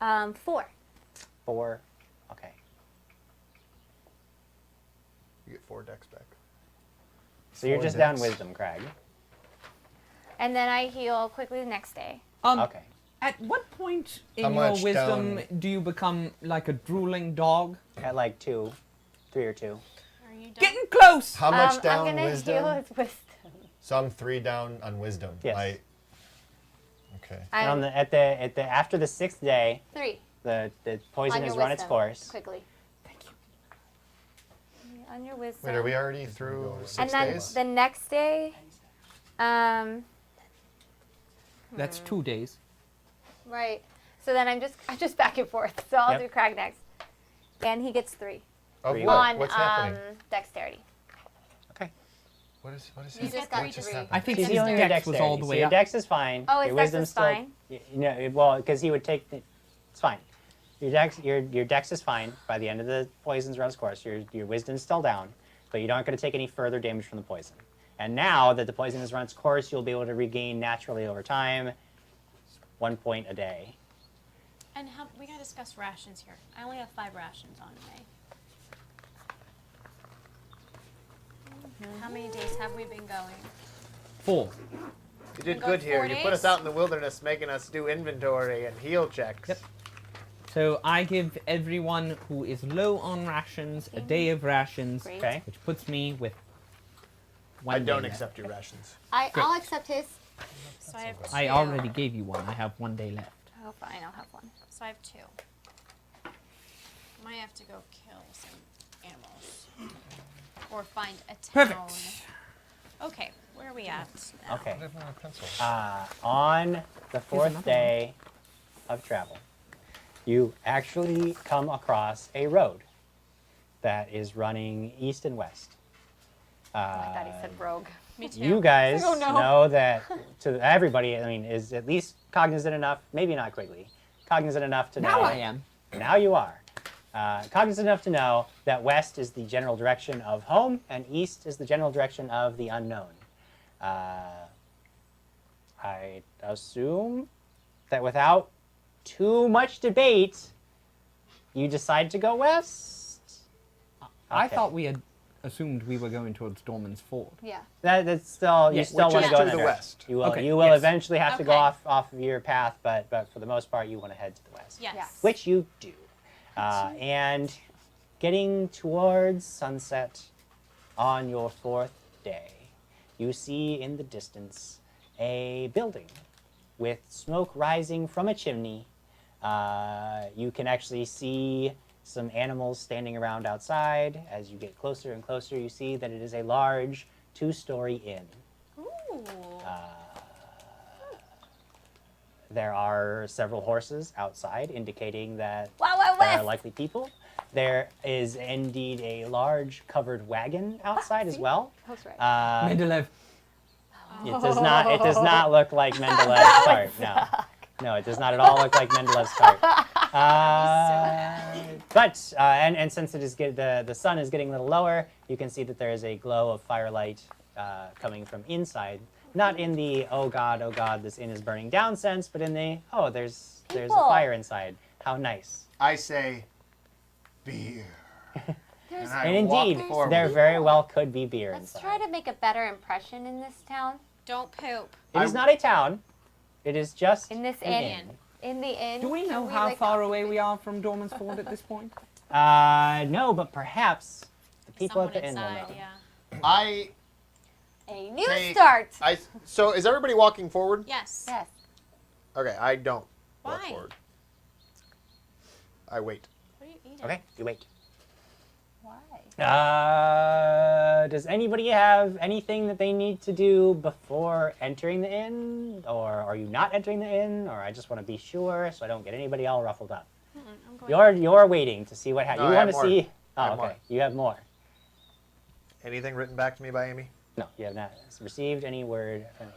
4. 4. Okay. You get 4 dex back. So you're 4 just down dex. wisdom, Craig. And then I heal quickly the next day. Okay. At what point How in your much wisdom down? do you become like a drooling dog? At like 2. 3 or 2. Are you done? Getting close! How much down I'm gonna wisdom? heal his wisdom. So I'm 3 down on wisdom. Yes. Okay. And on I'm the after the 6th day, 3. the poison On has your run its wisdom, course. Quickly. Thank you. On your wisdom. Wait, are we already through 6 And then days? the next day, That's 2 days. right. So then I'm just back and forth. So I'll Yep. do Craig next. And he gets 3 Of Three what? on What's happening? dexterity. Okay. What is You he? just got What just 3. happened? I think She's his healing your dex was all dexterity. the So way your up. dex is fine. Oh, his your dex wisdom's is still, fine? Well, because he would take. It's fine. Your dex is fine. By the end of the poison's run its course, your wisdom's still down, but you're not going to take any further damage from the poison. And now that the poison has run its course, you'll be able to regain naturally over time 1 point a day. And we gotta discuss rations here. I only have 5 rations on me. How many days have we been going? 4. You did Go good here. 4 You put us days? out in the wilderness making us do inventory and heal checks. Yep. So I give everyone who is low on rations a day of rations, Great. Okay. which puts me with one I day don't left. accept your rations. I'll accept his. So I have 2. I already gave you one. I have 1 day left. Oh, fine. I'll have 1. So I have 2. Might have to go kill some animals. Or find a town. Perfect. Okay, where are we at now? Okay. I have my pencil. On the 4th another day of travel, you actually come across a road that is running east and west. Oh, I thought he said rogue. Me too. You guys Oh, no. know that to everybody, I mean, is at least cognizant enough, maybe not Quigley, cognizant enough to know. Now I am. Now you are. Cognizant enough to know that west is the general direction of home and east is the general direction of the unknown. I assume that without too much debate, you decide to go west? I Okay. thought we had assumed we were going towards Dorman's Ford. Yeah. That's still, you Yeah, still which want is to go to in the that west. direction. You will, Okay, you will yes. eventually have to go Okay. off of your path, but for the most part, you want to head to the west. Yes. Yeah. Which you do. And getting towards sunset on your 4th day, you see in the distance a building with smoke rising from a chimney. You can actually see some animals standing around outside. As you get closer and closer, you see that it is a large 2-story inn. Ooh. There are several horses outside, indicating that Wow, wow, there are west. likely people. There is indeed a large covered wagon outside as well. That's right. Mendeleev. It does not. It does not look like Mendelev's cart. No, no, it does not at all look like Mendelev's cart. And since it is the sun is getting a little lower, you can see that there is a glow of firelight coming from inside. Not in the oh god, this inn is burning down sense, but in the there's a People. fire inside. How nice. I say beer. There's- I And walk indeed, forward. there very well could be beer Let's inside. try to make a better impression in this town. Don't poop. It is not a town. It is just In this an inn. In the inn. Do we know can how like, far away we are from Dorman's Ford at this point? No, but perhaps the people Someone at the inn will inside, know. yeah. A new Say- start. So is everybody walking forward? Yes. Yes. Okay, I don't walk Why? forward. I wait. What are you eating? Okay, you wait. Why? Does anybody have anything that they need to do before entering the inn? Or are you not entering the inn? Or I just want to be sure so I don't get anybody all ruffled up. I'm going. You're waiting to see what happens. No, You I want have to more. see... I Oh, have okay. more. You have more. Anything written back to me by Amy? No, you have not received any word from Amy.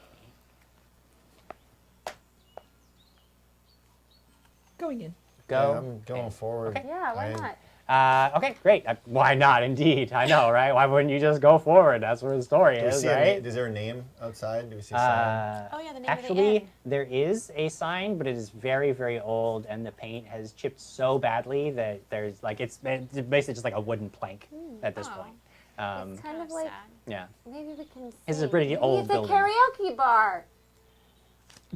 Going in. Go. Yeah, I'm going forward. Okay. Yeah, why I- not? Okay, great. Why not? Indeed, I know, right? Why wouldn't you just go forward? That's where the story Do we is, see right? is there a name outside? Do we see a sign? Oh, yeah, the name of the Actually, inn. there is a sign, but it is very, very old, and the paint has chipped so badly that there's like it's basically just like a wooden plank at this Oh. point. It's kind of like, sad. Yeah. maybe we can sing. It's a pretty Maybe old it's building. a karaoke bar.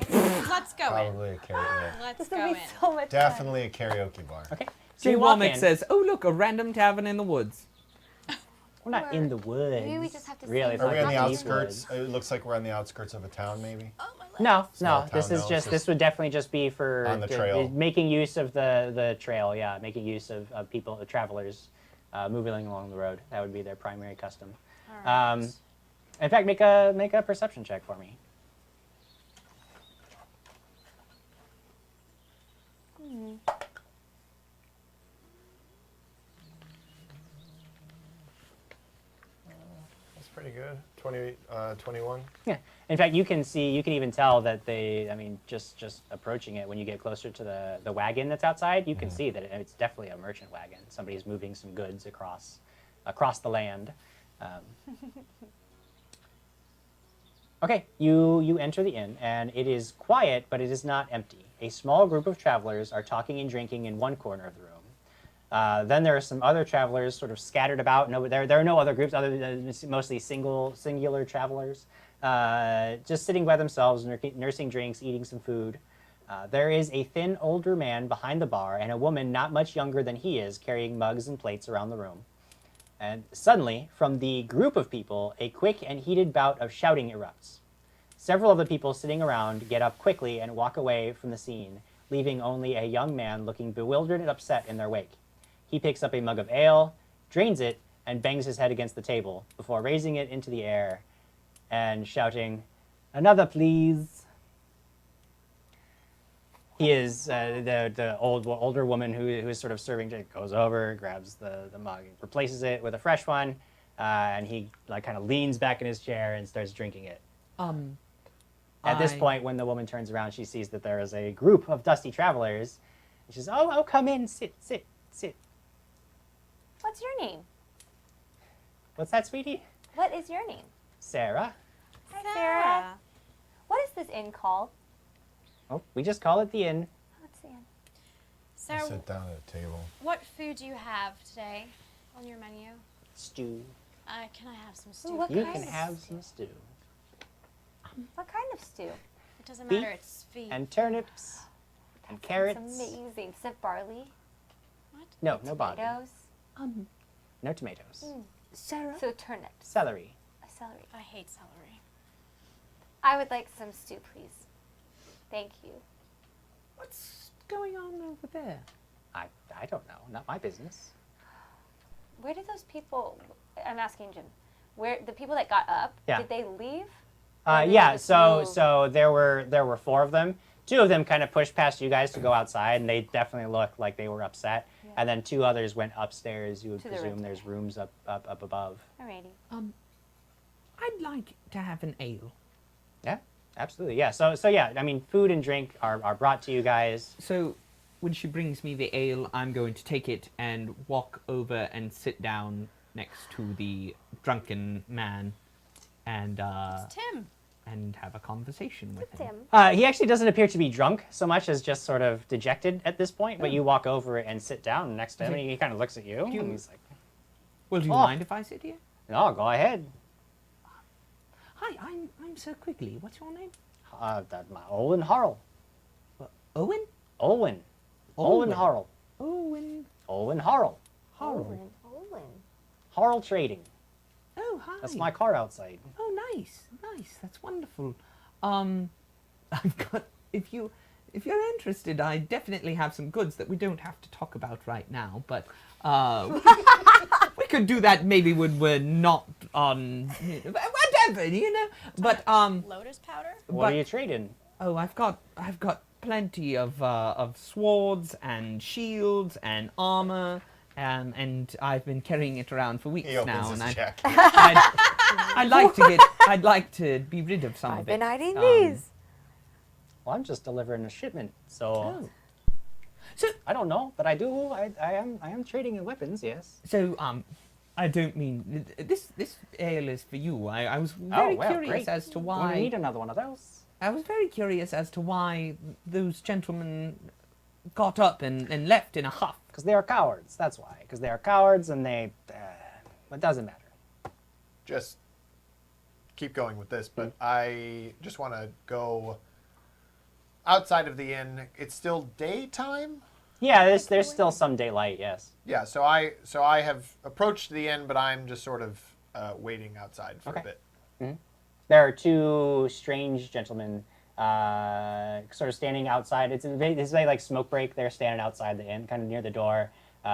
Let's go in. Probably a karaoke. Let's This go would in. be so much fun. Definitely a karaoke bar. Okay. So Jay you walk Womack in. says, "Oh look, a random tavern in the woods." We're not in the woods. Maybe we just have to really. sing it's Are we not on the deep outskirts? woods. It looks like we're on the outskirts of a town, maybe. Oh, my leg. No, Small no. This town, is no, just. it's This just would definitely just be for on the trail. making use of the trail. Yeah, making use of people, travelers, moving along the road. That would be their primary custom. All right. In fact, make a perception check for me. That's pretty good. 21. Yeah. In fact, you can even tell that they, I mean, just approaching it, when you get closer to the wagon that's outside, you can see that it's definitely a merchant wagon. Somebody's moving some goods across the land. Okay, you enter the inn, and it is quiet, but it is not empty. A small group of travelers are talking and drinking in one corner of the room. Then there are some other travelers sort of scattered about. No, there are no other groups other than mostly singular travelers, just sitting by themselves, nursing drinks, eating some food. There is a thin older man behind the bar and a woman not much younger than he is carrying mugs and plates around the room. And suddenly, from the group of people, a quick and heated bout of shouting erupts. Several of the people sitting around get up quickly and walk away from the scene, leaving only a young man looking bewildered and upset in their wake. He picks up a mug of ale, drains it, and bangs his head against the table before raising it into the air and shouting, "Another, please." He is the older woman who is sort of serving drink, goes over, grabs the mug, replaces it with a fresh one, and he like kind of leans back in his chair and starts drinking it. At this point, when the woman turns around, she sees that there is a group of dusty travelers. And she says, "Oh, come in, sit." What's your name? What's that, sweetie? What is your name? Sarah. Hi, Sarah. What is this inn called? Oh, we just call it the inn. What's the inn? Sarah, Sit down at a table. what food do you have today on your menu? Stew. Can I have some stew? what You kind can of have stew? some stew. What kind of stew? It doesn't Beef matter. It's feet. And turnips. And carrots. It's amazing. Is it barley? No, no bottom. Tomatoes? No tomatoes. Sarah. So turnips. Celery. A celery. I hate celery. I would like some stew, please. Thank you. What's going on over there? I don't know. Not my business. Where did those people? I'm asking Jim. Where the people that got up? Yeah. Did they leave? Or did they Yeah, just so move? so there were 4 of them. 2 of them kind of pushed past you guys to go outside, and they definitely looked like they were upset. Yeah. And then 2 others went upstairs. You would To the presume rooms. there's rooms up above. Alrighty. I'd like to have an ale. Yeah, absolutely. Yeah. So yeah, I mean, food and drink are brought to you guys. So, when she brings me the ale, I'm going to take it and walk over and sit down next to the drunken man, and It's Tim. and have a conversation with him. Tim. He actually doesn't appear to be drunk so much as just sort of dejected at this point. But you walk over and sit down next to him, and he kind of looks at you, and he's like, Well, do you Oh. mind if I sit here? "No, go ahead." Hi, I'm Sir Quigley. What's your name? That's my Olin Harl. Owen. Olin. Olin Harl. Owen. Olin Harl. Harl. Olin. Harl Trading. Oh, hi. That's my car outside. Oh, nice. That's wonderful. I've got. If you're interested, I definitely have some goods that we don't have to talk about right now. But we could do that maybe when we're not on. Whatever, you know. But Lotus powder? What But- are you trading? Oh, I've got plenty of swords and shields and armor, and I've been carrying it around for weeks He opens now, his and check. I'd like to be rid of some I've of it. been hiding Um, these. Well, I'm just delivering a shipment, so Oh. I don't know, but I do. I am trading in weapons. Yes. So, I don't mean this ale is for you. I was very curious great. as to We why. need another one of those. I was very curious as to why those gentlemen got up and left in a huff. Because they are cowards. That's why. Because they are cowards, and they. It doesn't matter. Just keep going with this, but I just want to go outside of the inn. It's still daytime. Yeah, there's still some daylight. Yes. Yeah, so I have approached the inn, but I'm just sort of waiting outside for a bit. There are two strange gentlemen, sort of standing outside. It's like smoke break. They're standing outside the inn, kind of near the door.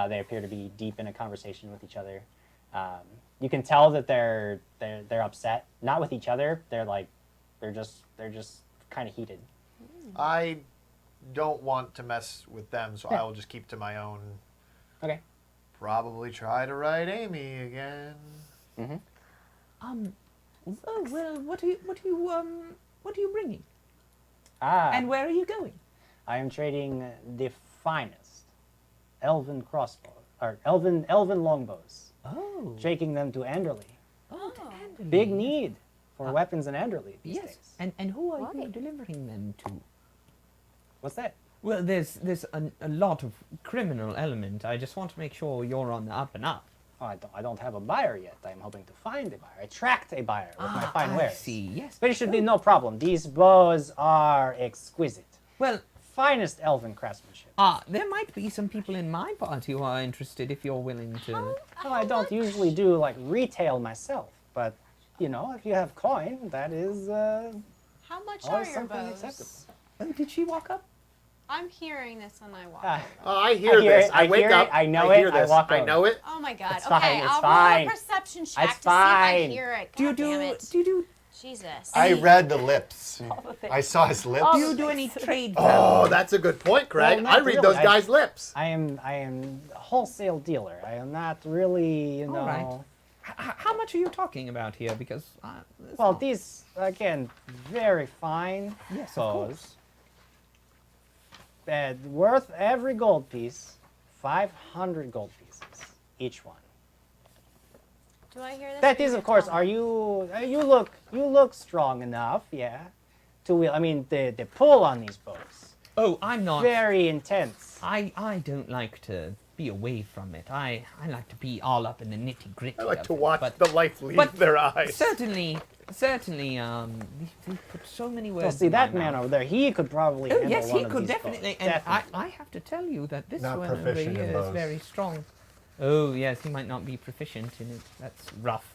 They appear to be deep in a conversation with each other. You can tell that they're upset, not with each other. They're just kind of heated. I don't want to mess with them, so I will just keep to my own. Okay. Probably try to ride Amy again. Oh well, what are you bringing? Ah, And where are you going? I am trading the finest elven crossbow or elven longbows, Oh. taking them to Anderley. Oh, to Anderley. Big need for weapons in Anderley these Yes. days. And who are you Right. delivering them to? What's that? Well, there's a lot of criminal element. I just want to make sure you're on the up and up. Oh, I don't have a buyer yet. I'm hoping to find a buyer. Attract a buyer with my fine I wares. see. Yes. But it should be no problem. These bows are exquisite. Well, Finest elven craftsmanship. there might be some people in my party who are interested if you're willing to. Well, I don't usually do retail myself, but if you have coin, that is How much always are your something bows? acceptable. Oh, did she walk up? I'm hearing this when I walk. Ah, Oh, I hear hear this. it, I I wake hear up. it, I know hear it, I this. walk I over. know it. Oh my god. It's okay, fine, it's I'll fine. roll a perception check It's to see if I fine. hear it. Do you God damn do? it. Do you do? Jesus. I read the lips. I saw his lips. Do you do any trade? Oh, that's a good point, Greg. Well, I not read really. those guys' lips. I am a wholesale dealer. I am not really, All right. How much are you talking about here? Because it's Well, not- these again, very fine Yes, of bows. course. Worth every gold piece, 500 gold pieces each one. Do I hear this? That or is, you of course, tell me? are you? You look strong enough, yeah, to wheel. I mean, the pull on these bows, Oh, I'm not. very intense. I don't like to be away from it. I like to be all up in the nitty gritty. I like to watch the life leave but their eyes. Certainly, they put so many words. Well, see in my that man mouth. over there. He could probably Oh handle yes, one he of could these definitely. bows. And Definitely. I have to tell you that this Not one over proficient in here is bows. very strong. Oh yes, he might not be proficient in it. That's rough.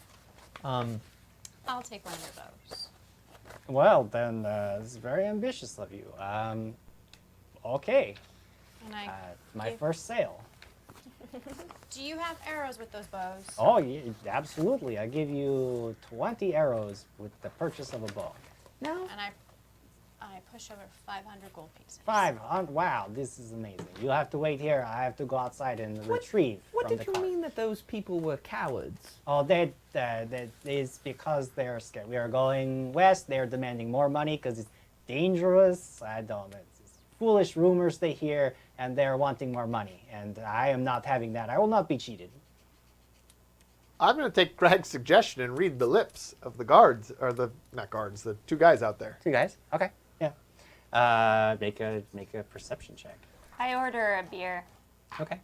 I'll take one of your bows. Well, then it's very ambitious of you. Okay, And I. my give- first sale. Do you have arrows with those bows? Oh, yeah, absolutely. I give you 20 arrows with the purchase of a bow. Now, And I push over 500 gold pieces. 500. Wow, this is amazing. You have to wait here. I have to go outside and retrieve what from did the you cart. mean that those people were cowards? Oh, that is because they're scared. We are going west. They're demanding more money because it's dangerous. I don't know. It's foolish rumors they hear, and they're wanting more money. And I am not having that. I will not be cheated. I'm going to take Greg's suggestion and read the lips of the guards, or not guards, the two guys out there. Two guys. Okay. Yeah. Make a perception check. I order a beer. Okay.